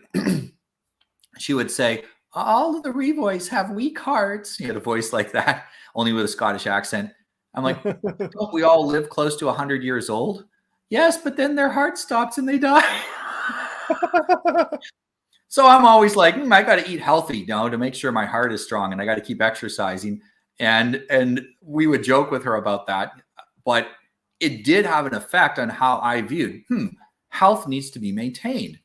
she would say, "All of the Revoys have weak hearts." She had a voice like that, only with a Scottish accent. I'm like, don't we all live close to 100 years old? Yes, but then their heart stops and they die. So I'm always like, I got to eat healthy, to make sure my heart is strong, and I got to keep exercising. And we would joke with her about that, but it did have an effect on how I viewed. Health needs to be maintained.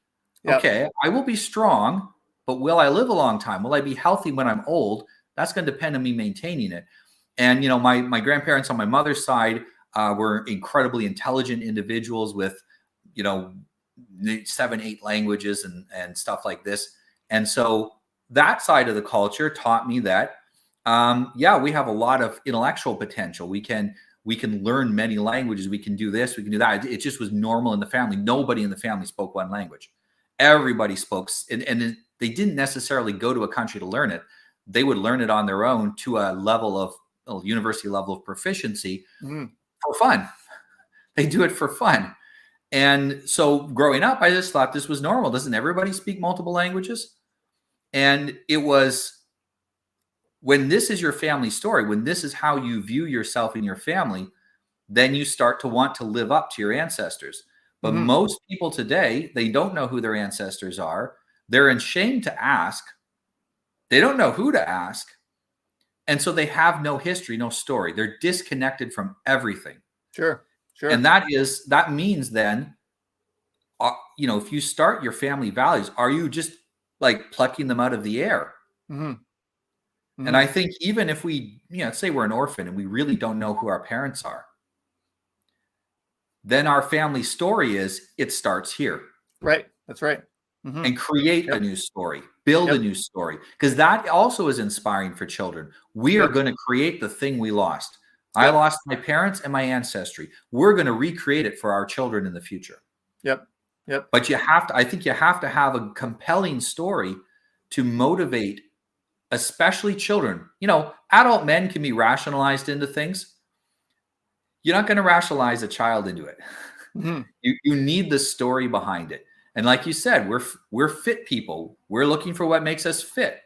Yep. Okay, I will be strong, but will I live a long time? Will I be healthy when I'm old? That's going to depend on me maintaining it. And my grandparents on my mother's side were incredibly intelligent individuals with 7, 8 languages and stuff like this. And so that side of the culture taught me that, we have a lot of intellectual potential. We can learn many languages. We can do this, we can do that. It just was normal in the family. Nobody in the family spoke one language. Everybody spoke, and they didn't necessarily go to a country to learn it. They would learn it on their own to a level of university level of proficiency for fun. They do it for fun. And so growing up, I just thought this was normal. Doesn't everybody speak multiple languages? And it was, when this is your family story, when this is how you view yourself and your family, then you start to want to live up to your ancestors. But most people today, they don't know who their ancestors are. They're ashamed to ask. They don't know who to ask. And so they have no history, no story. They're disconnected from everything. Sure. And that means then, if you start your family values, are you just like plucking them out of the air? And I think even if we, say we're an orphan and we really don't know who our parents are, then our family story it starts here. Right. That's right. And create a new story, build a new story, because that also is inspiring for children. We are going to create the thing we lost. I lost my parents and my ancestry. We're going to recreate it for our children in the future. Yep. But I think you have to have a compelling story to motivate, especially children. Adult men can be rationalized into things. You're not going to rationalize a child into it. You need the story behind it. And like you said, we're fit people. We're looking for what makes us fit,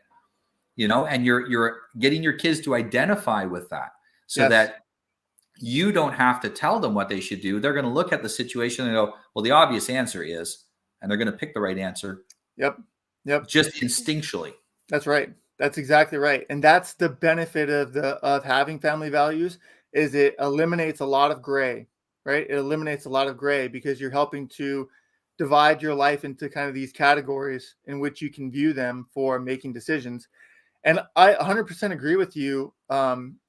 and you're getting your kids to identify with that so that you don't have to tell them what they should do. They're going to look at the situation and go, well, the obvious answer is, and they're going to pick the right answer. Yep. Just instinctually. That's right. That's exactly right. And that's the benefit of having family values, is it eliminates a lot of gray, right? It eliminates a lot of gray because you're helping to divide your life into kind of these categories in which you can view them for making decisions. And I 100% agree with you.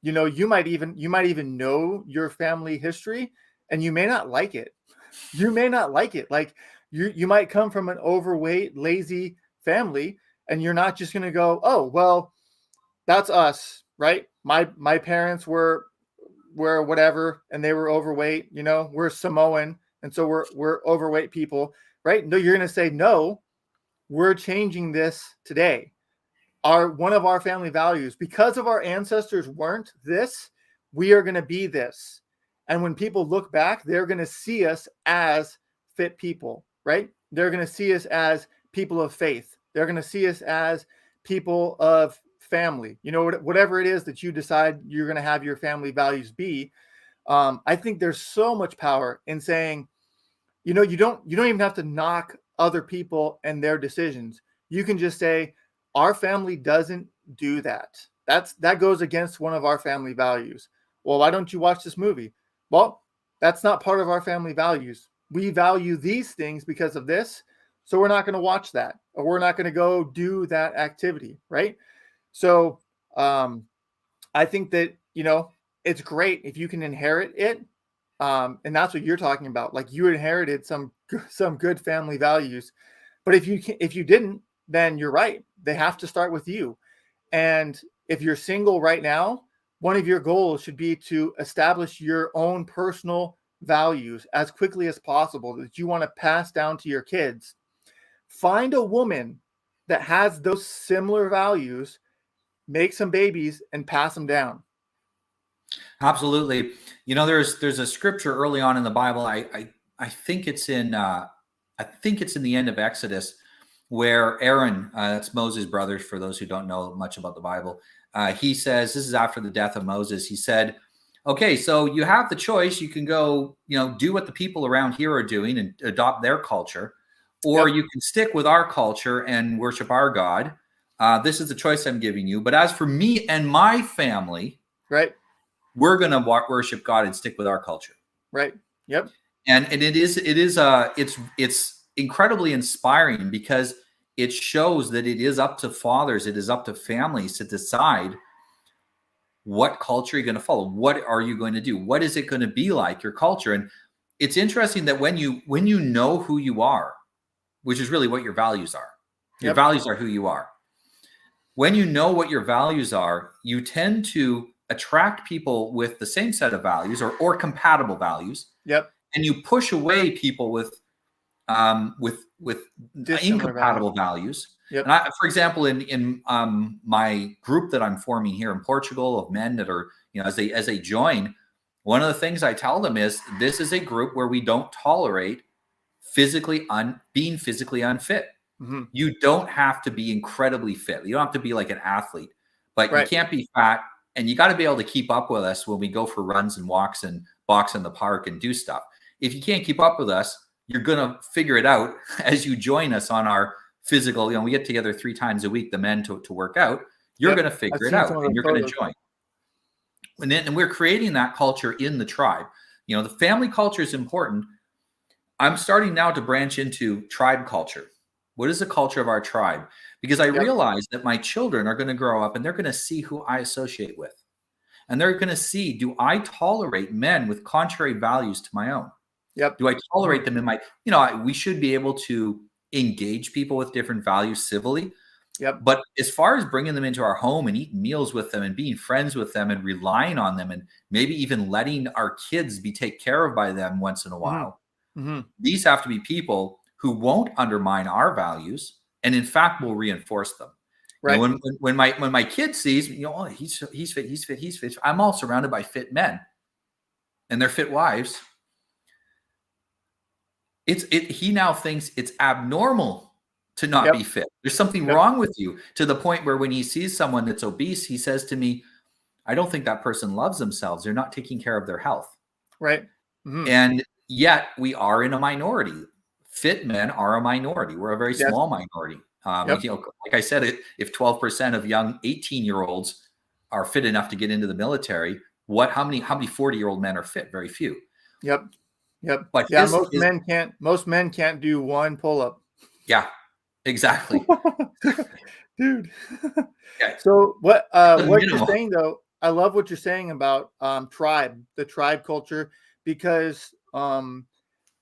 You might even know your family history and you may not like it. You may not like it. Like you might come from an overweight, lazy family, and you're not just going to go, oh, well, that's us, right? My parents were whatever, and they were overweight, we're Samoan. And so we're overweight people, right? No, you're going to say, no, we're changing this today. One of our family values, because of our ancestors weren't this, we are going to be this. And when people look back, they're going to see us as fit people, right? They're going to see us as people of faith. They're going to see us as people of family, whatever it is that you decide you're going to have your family values be. I think there's so much power in saying, you don't even have to knock other people and their decisions. You can just say, our family doesn't do that. That goes against one of our family values. Well, why don't you watch this movie? Well, that's not part of our family values. We value these things because of this, so we're not going to watch that, or we're not going to go do that activity, right? So I think that, it's great if you can inherit it. And that's what you're talking about. Like, you inherited some good family values, but if you didn't, then you're right. They have to start with you. And if you're single right now, one of your goals should be to establish your own personal values as quickly as possible that you want to pass down to your kids, find a woman that has those similar values, make some babies, and pass them down. Absolutely. You know, there's a scripture early on in the Bible. I think it's in the end of Exodus, where Aaron, that's Moses' brothers, for those who don't know much about the Bible, he says, this is after the death of Moses. He said, okay, so you have the choice. You can go, do what the people around here are doing and adopt their culture, or you can stick with our culture and worship our God. This is the choice I'm giving you. But as for me and my family, right, we're going to worship God and stick with our culture. Right. Yep. And it's incredibly inspiring, because it shows that it is up to fathers, it is up to families to decide what culture you're going to follow. What are you going to do? What is it going to be like, your culture? And it's interesting that when you know who you are, which is really what your values are, your values are who you are. When you know what your values are, you tend to attract people with the same set of values or compatible values. Yep. And you push away people with incompatible values. Yep. And for example, in my group that I'm forming here in Portugal of men that are, as they join, one of the things I tell them is this is a group where we don't tolerate being physically unfit. Mm-hmm. You don't have to be incredibly fit. You don't have to be like an athlete, but you can't be fat, and you got to be able to keep up with us when we go for runs and walks and box in the park and do stuff. If you can't keep up with us, you're going to figure it out as you join us on our physical, we get together 3 times a week, the men to work out. You're going to figure it out, and you're going to join. And we're creating that culture in the tribe. The family culture is important. I'm starting now to branch into tribe culture. What is the culture of our tribe? Because I realize that my children are going to grow up and they're going to see who I associate with. And they're going to see, do I tolerate men with contrary values to my own? Yep. Do I tolerate them in my, we should be able to engage people with different values civilly. Yep. But as far as bringing them into our home and eating meals with them and being friends with them and relying on them and maybe even letting our kids be taken care of by them once in a while, these have to be people who won't undermine our values and in fact will reinforce them. Right. When my kid sees, he's fit. I'm all surrounded by fit men and their fit wives. He now thinks it's abnormal to not be fit. There's something wrong with you, to the point where when he sees someone that's obese, he says to me, I don't think that person loves themselves. They're not taking care of their health. Right. And yet we are in a minority. Fit men are a minority. We're a very small minority. Like I said, if 12% of young 18-year-olds are fit enough to get into the military, how many 40-year-old men are fit? Very few. Yep. But most men can't do one pull-up. Yeah, exactly. Dude. So what you're saying though, I love what you're saying about the tribe culture, because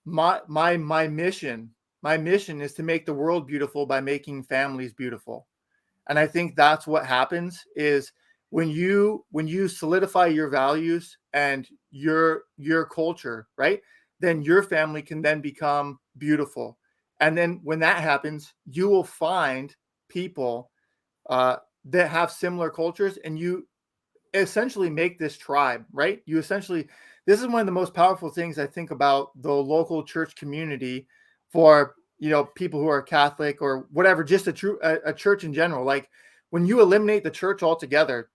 my mission is to make the world beautiful by making families beautiful. And I think that's what happens is when you solidify your values and your culture, right? Then your family can then become beautiful. And then when that happens, you will find people that have similar cultures, and you essentially make this tribe, right? This is one of the most powerful things I think about the local church community for, people who are Catholic or whatever, just a church in general. Like when you eliminate the church altogether,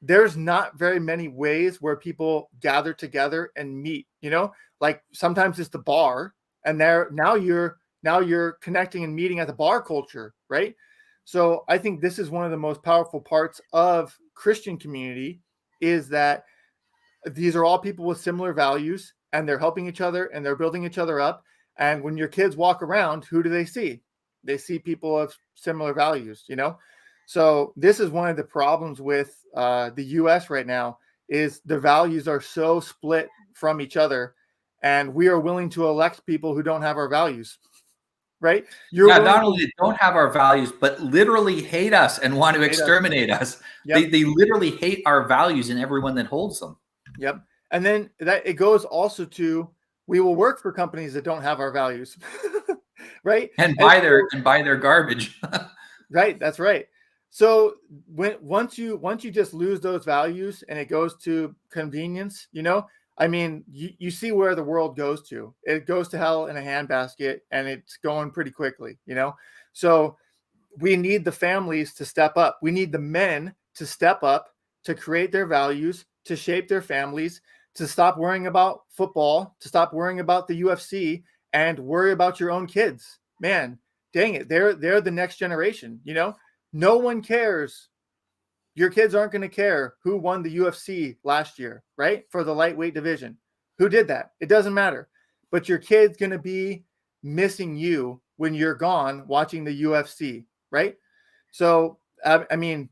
there's not very many ways where people gather together and meet, like sometimes it's the bar, and now you're connecting and meeting at the bar culture, right? So I think this is one of the most powerful parts of Christian community, is that these are all people with similar values, and they're helping each other and they're building each other up. And when your kids walk around, who do they see? They see people of similar values, So this is one of the problems with the U.S. right now, is the values are so split from each other, and we are willing to elect people who don't have our values, right? Not only don't have our values, but literally hate us and want to exterminate us. They literally hate our values and everyone that holds them. Yep. And then that it goes also to, we will work for companies that don't have our values. Right? And And so, buy their garbage. right, that's right. So once you just lose those values and it goes to convenience, I mean, you see where the world goes to. It goes to hell in a handbasket, and it's going pretty quickly. So we need the families to step up. We need the men to step up, to create their values, to shape their families, to stop worrying about football, to stop worrying about the UFC, and worry about your own kids. Man, dang it. They're the next generation. No one cares. Your kids aren't going to care who won the UFC last year, right? For the lightweight division. Who did that? It doesn't matter. But your kid's going to be missing you when you're gone watching the UFC, right? So, I mean,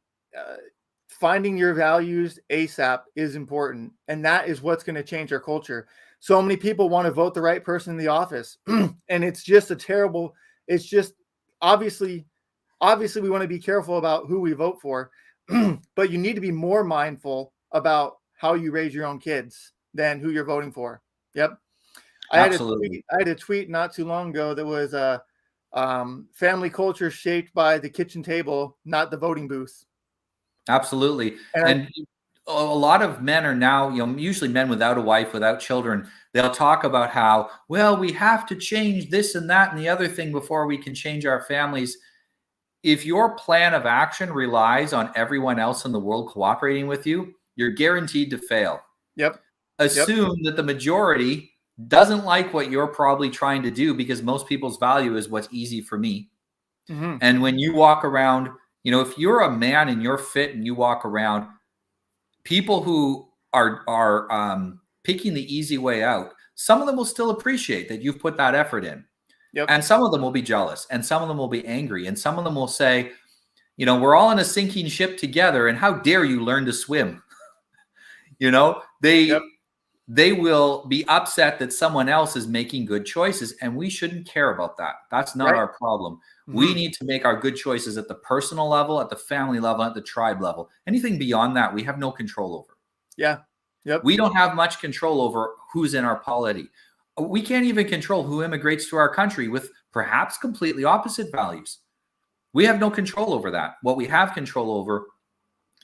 finding your values ASAP is important. And that is what's going to change our culture. So many people want to vote the right person in the office. And it's just it's just obviously we want to be careful about who we vote for. But you need to be more mindful about how you raise your own kids than who you're voting for. Yep. Absolutely. I had a tweet not too long ago that was family culture shaped by the kitchen table, not the voting booth. Absolutely. And And a lot of men are now, usually men without a wife, without children, they'll talk about how, well, we have to change this and that and the other thing before we can change our families. If your plan of action relies on everyone else in the world cooperating with you, you're guaranteed to fail. yep. Assume that the majority doesn't like what you're probably trying to do, because most people's value is what's easy for me. Mm-hmm. And when you walk around, if you're a man and you're fit and you walk around, people who are picking the easy way out, some of them will still appreciate that you've put that effort in. Yep. And some of them will be jealous, and some of them will be angry, and some of them will say, we're all in a sinking ship together, and how dare you learn to swim? Yep. They will be upset that someone else is making good choices, and we shouldn't care about that. That's not Right. our problem. Mm-hmm. We need to make our good choices at the personal level, at the family level, at the tribe level. Anything beyond that, we have no control over. Yeah. Yep. We don't have much control over who's in our polity. We can't even control who immigrates to our country with perhaps completely opposite values. We have no control over that. What we have control over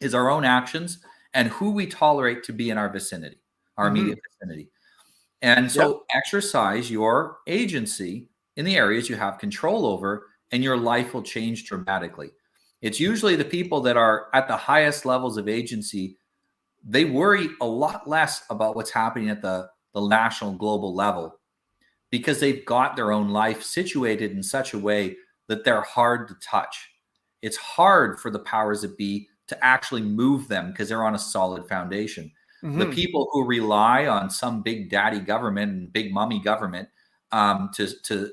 is our own actions and who we tolerate to be in our vicinity, our immediate vicinity. And so exercise your agency in the areas you have control over, and your life will change dramatically. It's usually the people that are at the highest levels of agency, they worry a lot less about what's happening at the national, global level, because they've got their own life situated in such a way that they're hard to touch. It's hard for the powers that be to actually move them because they're on a solid foundation. Mm-hmm. The people who rely on some big daddy government and big mommy government to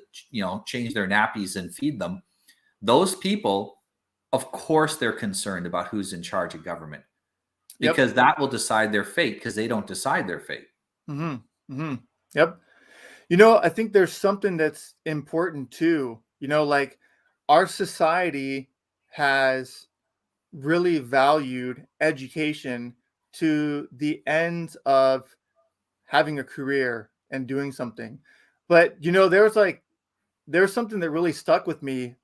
change their nappies and feed them, those people, of course, they're concerned about who's in charge of government, because that will decide their fate, because they don't decide their fate. Mm-hmm. Mm-hmm. Yep. I think there's something that's important too. Like, our society has really valued education to the end of having a career and doing something. But there's something that really stuck with me.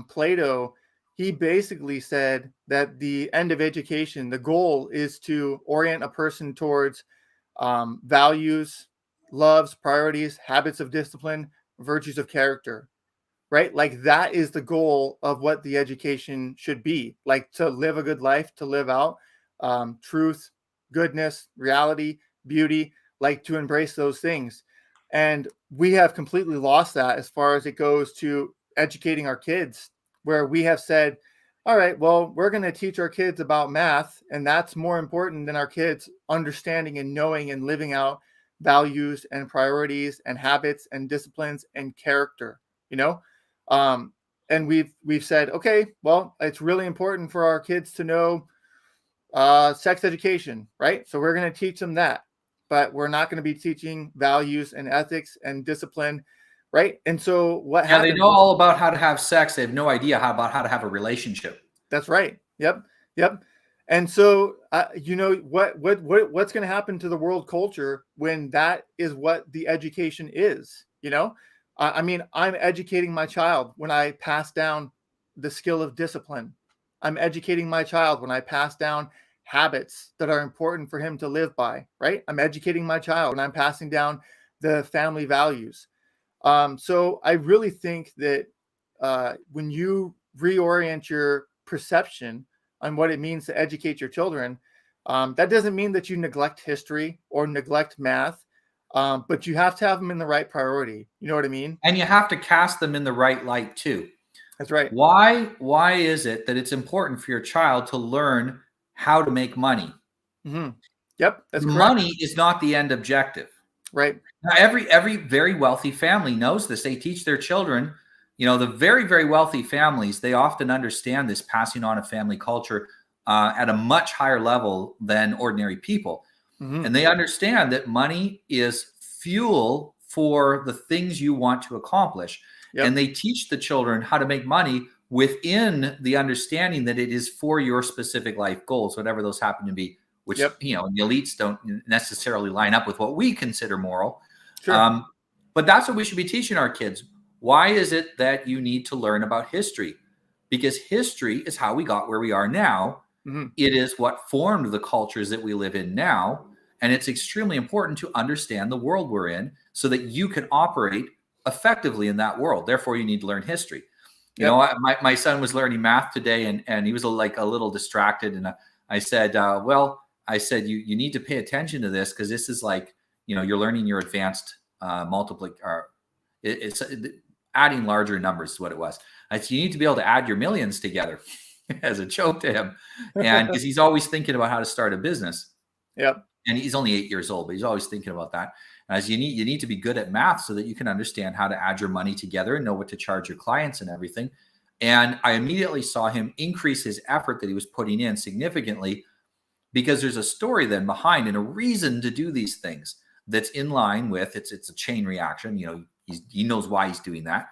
Plato, he basically said that the end of education, the goal is to orient a person towards values, loves, priorities, habits of discipline, virtues of character, right? Like, that is the goal of what the education should be, like, to live a good life, to live out truth, goodness, reality, beauty, like, to embrace those things. And we have completely lost that as far as it goes to educating our kids, where we have said, all right, well, we're going to teach our kids about math, and that's more important than our kids understanding and knowing and living out values and priorities and habits and disciplines and character, and we've said, okay, well, it's really important for our kids to know sex education, right? So we're going to teach them that, but we're not going to be teaching values and ethics and discipline, right? And so what happens? They know all about how to have sex. They have no idea about how to have a relationship. That's right. Yep. And so, what's going to happen to the world culture when that is what the education is? I mean, I'm educating my child when I pass down the skill of discipline. I'm educating my child when I pass down habits that are important for him to live by, right? I'm educating my child when I'm passing down the family values. So I really think that when you reorient your perception on what it means to educate your children, that doesn't mean that you neglect history or neglect math, but you have to have them in the right priority. You know what I mean? And you have to cast them in the right light too. That's right. Why is it that it's important for your child to learn how to make money? Mm-hmm. Yep, that's correct. Money is not the end objective. Right. Now, every very wealthy family knows this. They teach their children, the very, very wealthy families, they often understand this passing on of family culture at a much higher level than ordinary people. Mm-hmm. And they understand that money is fuel for the things you want to accomplish. Yep. And they teach the children how to make money within the understanding that it is for your specific life goals, whatever those happen to be, which, Yep. the elites don't necessarily line up with what we consider moral. Sure. But that's what we should be teaching our kids. Why is it that you need to learn about history? Because history is how we got where we are now. Mm-hmm. It is what formed the cultures that we live in now. And it's extremely important to understand the world we're in so that you can operate effectively in that world. Therefore, you need to learn history. Yep. My son was learning math today, and he was like a little distracted. And I said, you need to pay attention to this because this is like, you're learning your advanced it's adding larger numbers is what it was. I said, you need to be able to add your millions together as a joke to him. And because he's always thinking about how to start a business. Yep. And he's only 8 years old, but he's always thinking about that. As you need to be good at math so that you can understand how to add your money together and know what to charge your clients and everything. And I immediately saw him increase his effort that he was putting in significantly because there's a story then behind and a reason to do these things that's in line with it's a chain reaction. He knows why he's doing that.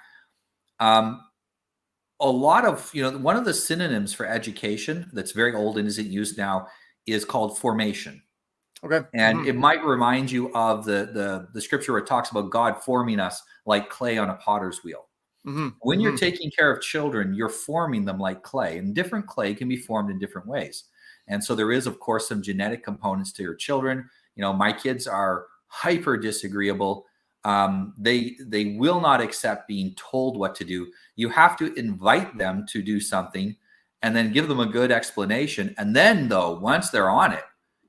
A lot of, one of the synonyms for education that's very old and isn't used now is called formation. Okay. And it might remind you of the scripture where it talks about God forming us like clay on a potter's wheel. Mm-hmm. When you're taking care of children, you're forming them like clay, and different clay can be formed in different ways. And so there is, of course, some genetic components to your children. My kids are hyper disagreeable. They will not accept being told what to do. You have to invite them to do something and then give them a good explanation. And then, though, once they're on it,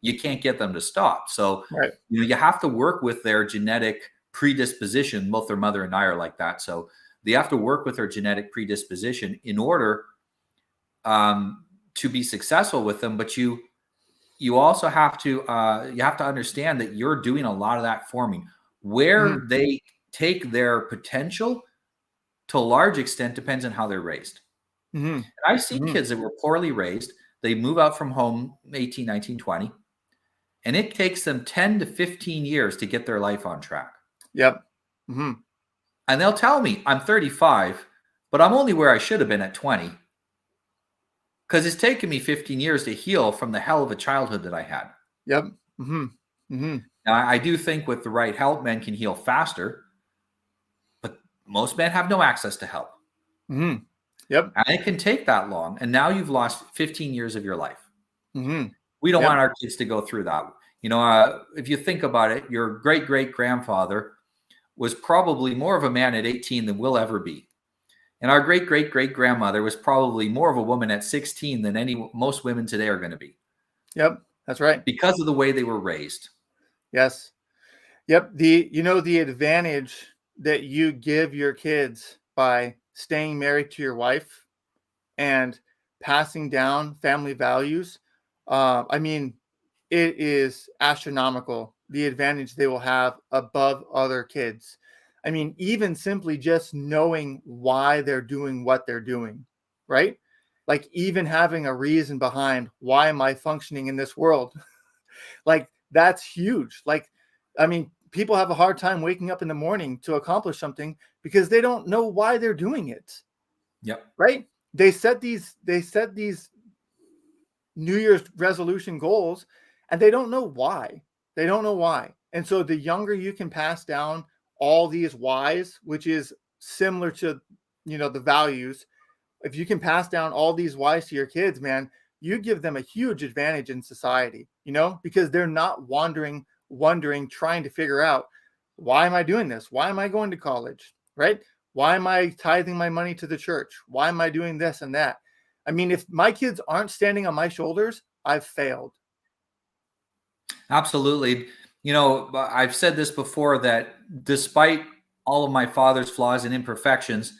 you can't get them to stop. So, right. You have to work with their genetic predisposition. Both their mother and I are like that. So they have to work with their genetic predisposition in order to be successful with them. But you also have to understand that you're doing a lot of that forming. Where they take their potential to a large extent depends on how they're raised. And I've seen kids that were poorly raised. They move out from home 18, 19, 20. And it takes them 10 to 15 years to get their life on track. Yep. Mm-hmm. And they'll tell me, I'm 35, but I'm only where I should have been at 20. Because it's taken me 15 years to heal from the hell of a childhood that I had. Yep. Mm-hmm. Mm-hmm. Now, I do think with the right help, men can heal faster. But most men have no access to help. Mm-hmm. Yep. And it can take that long. And now you've lost 15 years of your life. Mm-hmm. We don't want our kids to go through that. If you think about it, your great-great-grandfather was probably more of a man at 18 than we'll ever be. And our great-great-great-grandmother was probably more of a woman at 16 than most women today are going to be. Yep, that's right. Because of the way they were raised. Yes. Yep. The advantage that you give your kids by staying married to your wife and passing down family values, it is astronomical, the advantage they will have above other kids. Even simply just knowing why they're doing what they're doing, right? Like even having a reason behind why am I functioning in this world? Like that's huge. People have a hard time waking up in the morning to accomplish something because they don't know why they're doing it. Yep. Right? They set these New Year's resolution goals, and they don't know why. They don't know why. And so the younger you can pass down all these whys, which is similar to, the values, if you can pass down all these whys to your kids, man, you give them a huge advantage in society, because they're not wondering, trying to figure out, why am I doing this? Why am I going to college? Right? Why am I tithing my money to the church? Why am I doing this and that? I mean, if my kids aren't standing on my shoulders, I've failed. Absolutely. I've said this before, that despite all of my father's flaws and imperfections,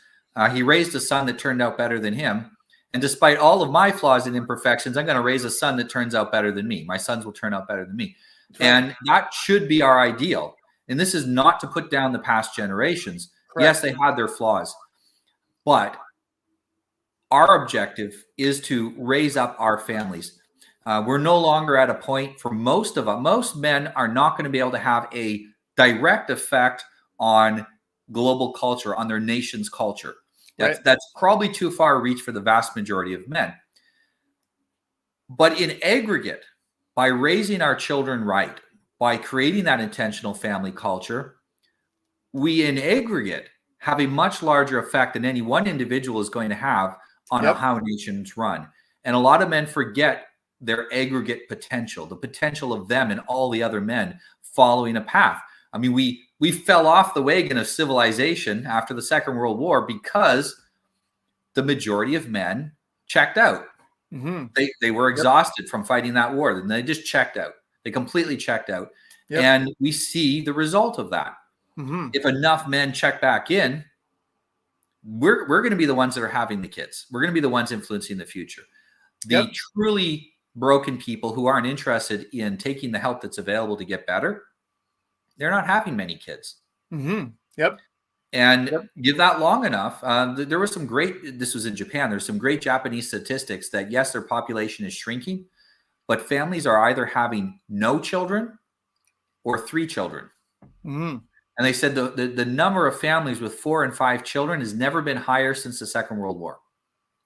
he raised a son that turned out better than him. And despite all of my flaws and imperfections, I'm going to raise a son that turns out better than me. My sons will turn out better than me. Right. And that should be our ideal. And this is not to put down the past generations. Correct. Yes, they had their flaws, but our objective is to raise up our families. We're no longer at a point, for most of us, most men are not going to be able to have a direct effect on global culture, on their nation's culture. That's probably too far reach for the vast majority of men. But in aggregate, by raising our children right, by creating that intentional family culture, we in aggregate have a much larger effect than any one individual is going to have on how nations run. And a lot of men forget their aggregate potential, the potential of them and all the other men following a path. I mean, we fell off the wagon of civilization after the Second World War because the majority of men checked out. Mm-hmm. They were exhausted from fighting that war, and they just checked out. They completely checked out. Yep. And we see the result of that. Mm-hmm. If enough men check back in, we're going to be the ones that are having the kids. We're going to be the ones influencing the future. The truly broken people who aren't interested in taking the help that's available to get better, they're not having many kids. Mm-hmm. Yep. And give that long enough. There was some great, this was in Japan, there's some great Japanese statistics that yes, their population is shrinking, but families are either having no children or 3 children. Mm-hmm. And they said the number of families with 4 and 5 children has never been higher since the Second World War.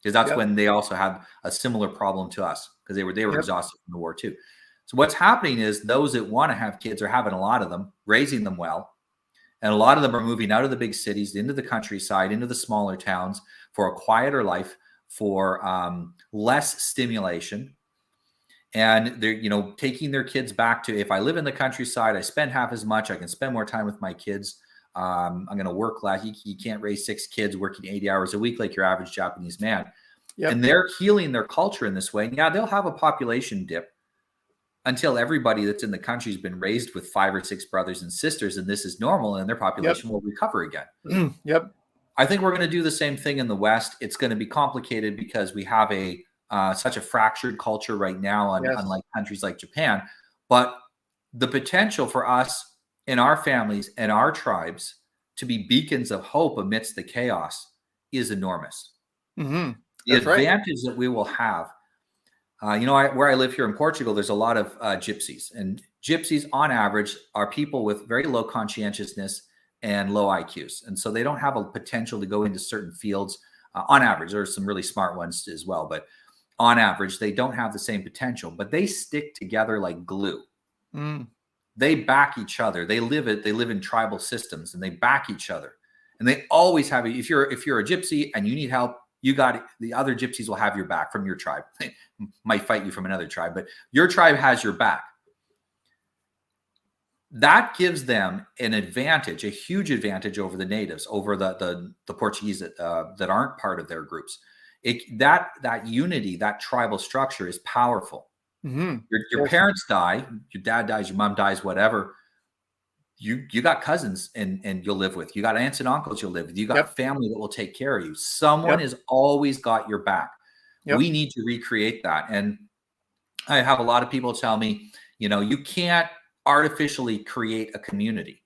Because that's when they also had a similar problem to us, because they were exhausted from the war too. So what's happening is those that want to have kids are having a lot of them, raising them well. And a lot of them are moving out of the big cities into the countryside, into the smaller towns for a quieter life, for less stimulation. And they're, taking their kids back to, if I live in the countryside, I spend half as much, I can spend more time with my kids. I'm going to work less. You can't raise 6 kids working 80 hours a week like your average Japanese man. Yep. And they're healing their culture in this way. And yeah, they'll have a population dip until everybody that's in the country has been raised with 5 or 6 brothers and sisters, and this is normal, and their population will recover again. Yep. I think we're going to do the same thing in the West. It's going to be complicated because we have such a fractured culture right now, unlike countries like Japan. But the potential for us in our families and our tribes to be beacons of hope amidst the chaos is enormous. Mm-hmm. The advantage that we will have, where I live here in Portugal, there's a lot of gypsies, and gypsies on average are people with very low conscientiousness and low IQs. And so they don't have a potential to go into certain fields on average. There are some really smart ones as well, but on average, they don't have the same potential, but they stick together like glue. Mm. They back each other. They live in tribal systems, and they back each other. And they always have, if you're a gypsy and you need help, the other gypsies will have your back from your tribe. They might fight you from another tribe, but your tribe has your back. That gives them an advantage, a huge advantage over the natives, over the Portuguese that aren't part of their groups. That unity, that tribal structure is powerful. Mm-hmm. Your parents die, your dad dies, your mom dies, whatever. You got cousins and you'll live with. You got aunts and uncles you'll live with. You got family that will take care of you. Someone has always got your back. Yep. We need to recreate that. And I have a lot of people tell me, you can't artificially create a community.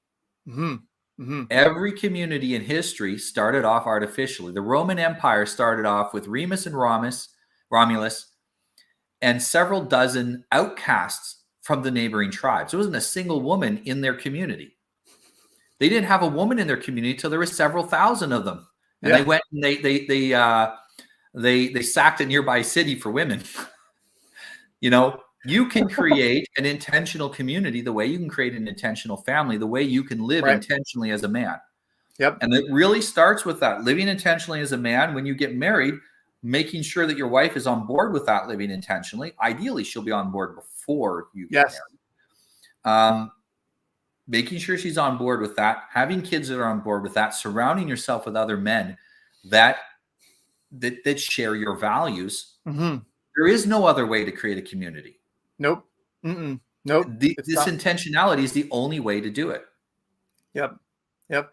Mm-hmm. Mm-hmm. Every community in history started off artificially. The Roman Empire started off with Remus and Romulus, and several dozen outcasts from the neighboring tribes. There wasn't a single woman in their community. They didn't have a woman in their community till there were several thousand of them. And they went and they sacked a nearby city for women. You know, you can create an intentional community the way you can create an intentional family, the way you can live Right. intentionally as a man. Yep. And it really starts with that living intentionally as a man. When you get married, making sure that your wife is on board with that living intentionally. Ideally, she'll be on board before you get Yes. married. Making sure she's on board with that, having kids that are on board with that, surrounding yourself with other men that share your values. Mm-hmm. There is no other way to create a community. Nope. Mm-mm. Nope. It's This not. intentionality is the only way to do it. Yep. Yep.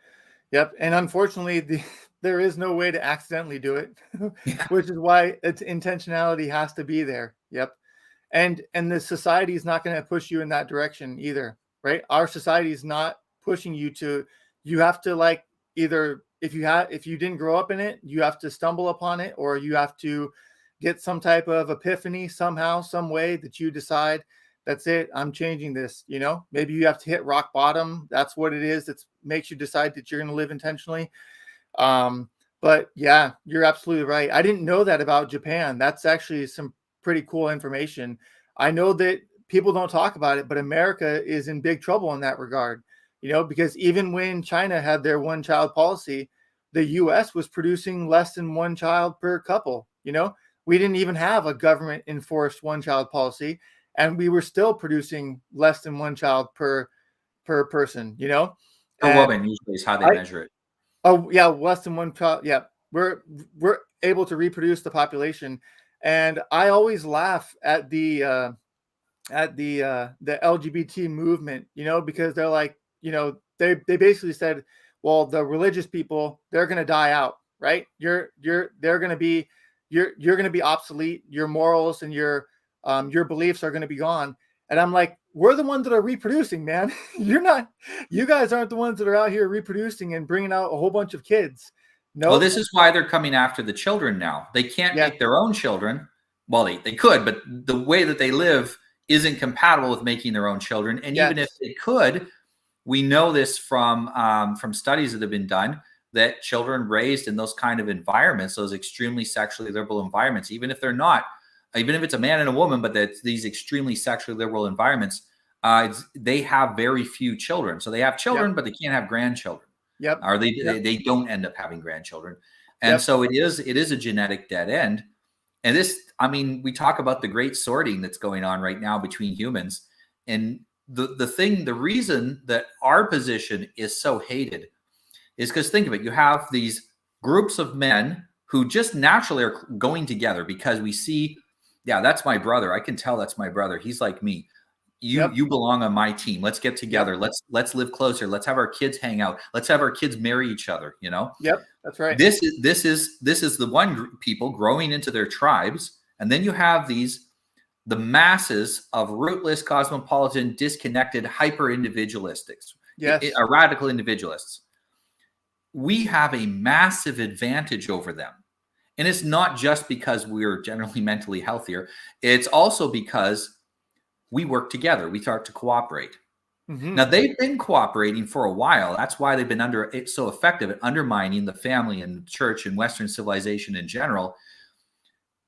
Yep. And unfortunately, there is no way to accidentally do it, Yeah. which is why its intentionality has to be there. Yep. And the society is not going to push you in that direction either, right? Our society is not pushing you to. You have to, like, either if you didn't grow up in it, you have to stumble upon it, or you have to get some type of epiphany somehow, some way that you decide, that's it, I'm changing this. Maybe you have to hit rock bottom. That's what it is that makes you decide that you're going to live intentionally. But yeah, you're absolutely right. I didn't know that about Japan. That's actually some pretty cool information. I know that people don't talk about it, but America is in big trouble in that regard, because even when China had their one child policy, the US was producing less than one child per couple. We didn't even have a government enforced one child policy, and we were still producing less than one child per person, Per and woman usually is how they I, measure it. oh yeah, less than one child. Yeah, we're able to reproduce the population, and I always laugh at the LGBT movement, because they're like, they basically said, well, the religious people, they're going to die out, right? They're going to be, you're going to be obsolete. Your morals and your beliefs are going to be gone. And I'm like, we're the ones that are reproducing, man. You're not. You guys aren't the ones that are out here reproducing and bringing out a whole bunch of kids. No. Well, this is why they're coming after the children now. They can't Yeah. make their own children. Well, they could, but the way that they live isn't compatible with making their own children. And even if they could, we know this from studies that have been done, that children raised in those kind of environments, those extremely sexually liberal environments, even if they're not, even if it's a man and a woman, but that's these extremely sexually liberal environments, they have very few children. So they have children, but they can't have grandchildren. Yep. Or they don't end up having grandchildren. And so it is a genetic dead end. And this, I mean, we talk about the great sorting that's going on right now between humans. And the reason that our position is so hated is because, think of it, you have these groups of men who just naturally are going together because we see, yeah, that's my brother. I can tell that's my brother. He's like me. You belong on my team. Let's get together. Let's live closer. Let's have our kids hang out. Let's have our kids marry each other. Yep, that's right. This is the one group, people growing into their tribes, and then you have the masses of rootless, cosmopolitan, disconnected, hyper individualistics, radical individualists. We have a massive advantage over them. And it's not just because we're generally mentally healthier. It's also because we work together. We start to cooperate. Mm-hmm. Now, they've been cooperating for a while. That's why they've been so effective at undermining the family and church and Western civilization in general.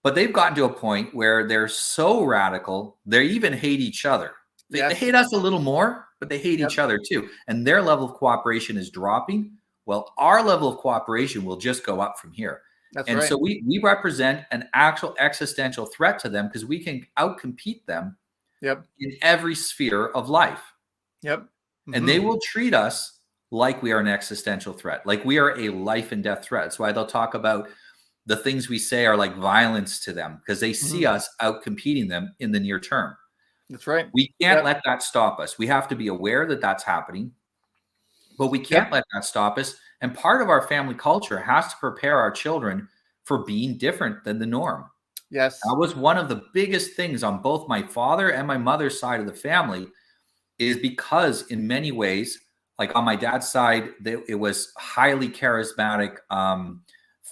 But they've gotten to a point where they're so radical, they even hate each other. They hate us a little more, but they hate each other too. And their level of cooperation is dropping. Well, our level of cooperation will just go up from here. So we represent an actual existential threat to them because we can outcompete them in every sphere of life. Mm-hmm. And they will treat us like we are an existential threat, like we are a life and death threat. That's why they'll talk about the things we say are like violence to them because they see us outcompeting them in the near term. That's right. We can't let that stop us. We have to be aware that that's happening, but we can't let that stop us. And part of our family culture has to prepare our children for being different than the norm. Yes. That was one of the biggest things on both my father and my mother's side of the family, is because in many ways, like on my dad's side, it was highly charismatic,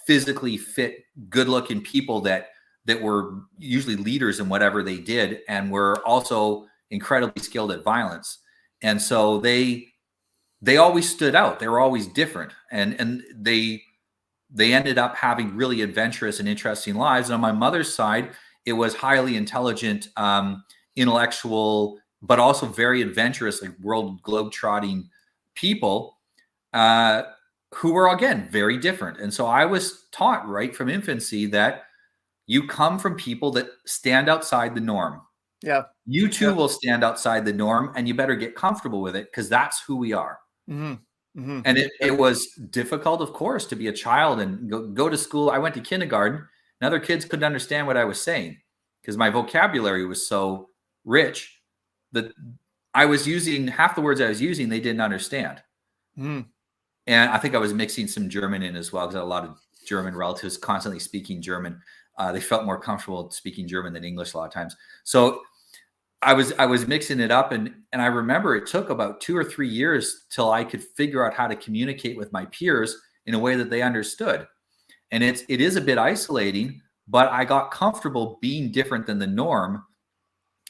physically fit, good-looking people that were usually leaders in whatever they did, and were also incredibly skilled at violence. And so they always stood out. They were always different, and they ended up having really adventurous and interesting lives. And on my mother's side, it was highly intelligent, intellectual, but also very adventurous, like world globe-trotting people who were, again, very different. And so I was taught right from infancy that you come from people that stand outside the norm. Yeah. You too will stand outside the norm, and you better get comfortable with it, because that's who we are. And it was difficult, of course, to be a child and go to school. I went to kindergarten, and other kids couldn't understand what I was saying because my vocabulary was so rich that I was using half the words I was using, they didn't understand. And I think I was mixing some German in as well, because I had a lot of German relatives constantly speaking German. They felt more comfortable speaking German than English a lot of times. So I was mixing it up, and I remember it took about 2 or 3 years till I could figure out how to communicate with my peers in a way that they understood. And it is a bit isolating, but I got comfortable being different than the norm.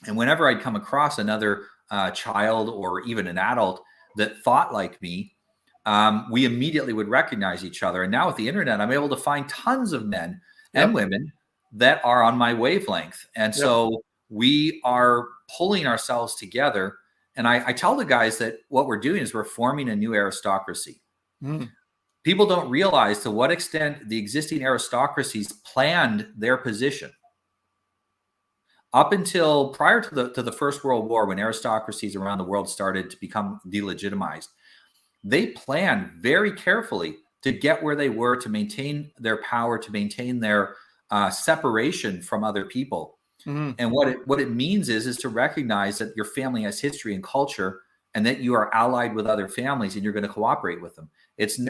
And whenever I'd come across another child or even an adult that thought like me, we immediately would recognize each other. And now with the internet, I'm able to find tons of men and women that are on my wavelength. And so we are pulling ourselves together. And I tell the guys that what we're doing is we're forming a new aristocracy. People don't realize to what extent the existing aristocracies planned their position. Up until prior to the First World War, when aristocracies around the world started to become delegitimized, they planned very carefully to get where they were, to maintain their power, to maintain their separation from other people. And what it means is to recognize that your family has history and culture, and that you are allied with other families, and you're going to cooperate with them.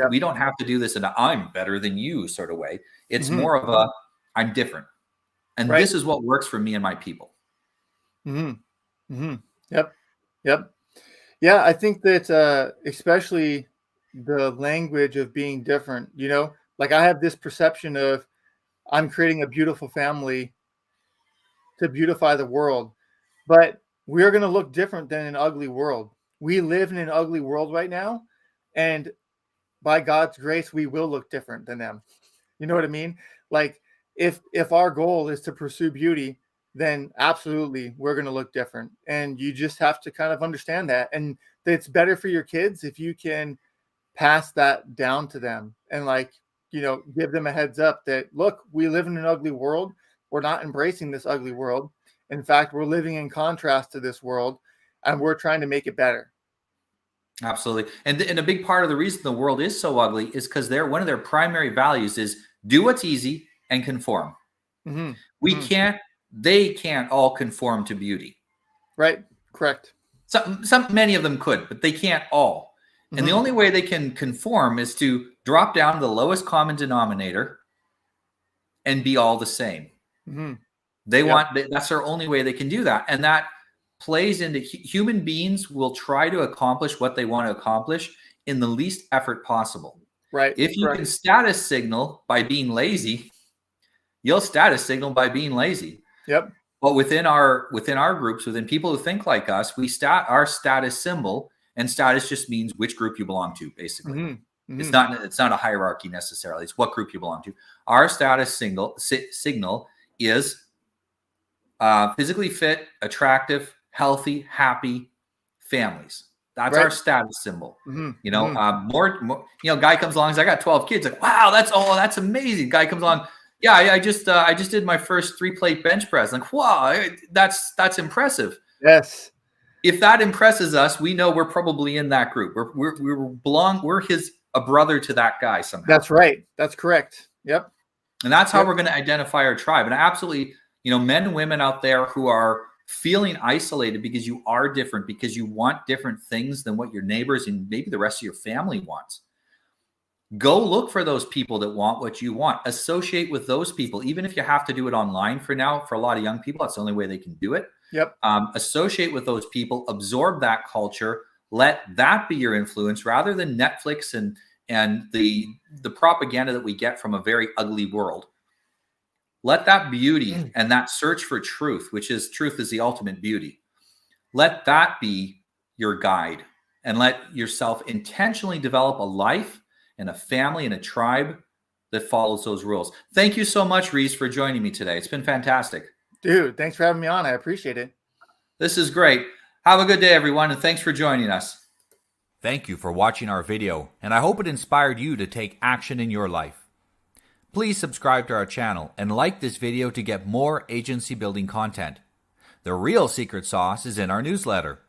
We don't have to do this in a "I'm better than you" sort of way. It's more of a "I'm different," and this is what works for me and my people. Yep. Yeah, I think that especially the language of being different, like I have this perception of I'm creating a beautiful family to beautify the world, but we're going to look different than an ugly world. We live in an ugly world right now, and by God's grace, we will look different than them. You know what I mean? Like if our goal is to pursue beauty, then absolutely we're going to look different. And you just have to kind of understand that. And it's better for your kids if you can pass that down to them and give them a heads up that, look, we live in an ugly world. We're not embracing this ugly world. In fact, we're living in contrast to this world, and we're trying to make it better. Absolutely. And a big part of the reason the world is so ugly is because one of their primary values is do what's easy and conform. They can't all conform to beauty. Right. Correct. Many of them could, but they can't all. And the only way they can conform is to drop down to the lowest common denominator and be all the same. That's their only way they can do that. And that plays into human beings will try to accomplish what they want to accomplish in the least effort possible. Right. If you can status signal by being lazy, you'll status signal by being lazy. Yep. But within our groups, within people who think like us, our status symbol, and status just means which group you belong to, basically. It's not a hierarchy necessarily. It's what group you belong to. Our status signal is physically fit, attractive, healthy, happy families. That's our status symbol. Guy comes along, says, I got 12 kids. Like, wow, that's amazing. Guy comes along, yeah, I just did my first 3-plate bench press. Like, wow, that's impressive. Yes. If that impresses us, we know we're probably in that group. We're a brother to that guy somehow. That's right. That's correct. Yep. And that's how we're going to identify our tribe. And absolutely, men and women out there who are feeling isolated because you are different, because you want different things than what your neighbors and maybe the rest of your family wants. Go look for those people that want what you want. Associate with those people, even if you have to do it online for now. For a lot of young people, that's the only way they can do it. Yep. Associate with those people, absorb that culture, let that be your influence rather than Netflix and the propaganda that we get from a very ugly world. Let that beauty and that search for truth, which is truth is the ultimate beauty. Let that be your guide, and let yourself intentionally develop a life and a family and a tribe that follows those rules. Thank you so much, Reeves, for joining me today. It's been fantastic. Dude, thanks for having me on. I appreciate it. This is great. Have a good day, everyone, and thanks for joining us. Thank you for watching our video, and I hope it inspired you to take action in your life. Please subscribe to our channel and like this video to get more agency building content. The real secret sauce is in our newsletter.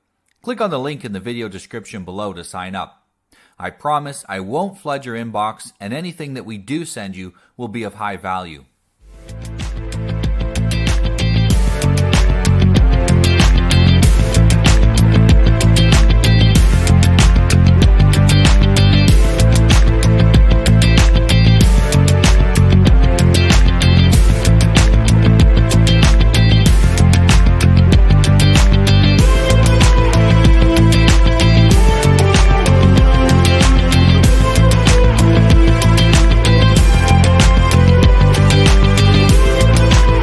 Click on the link in the video description below to sign up. I promise I won't flood your inbox, and anything that we do send you will be of high value.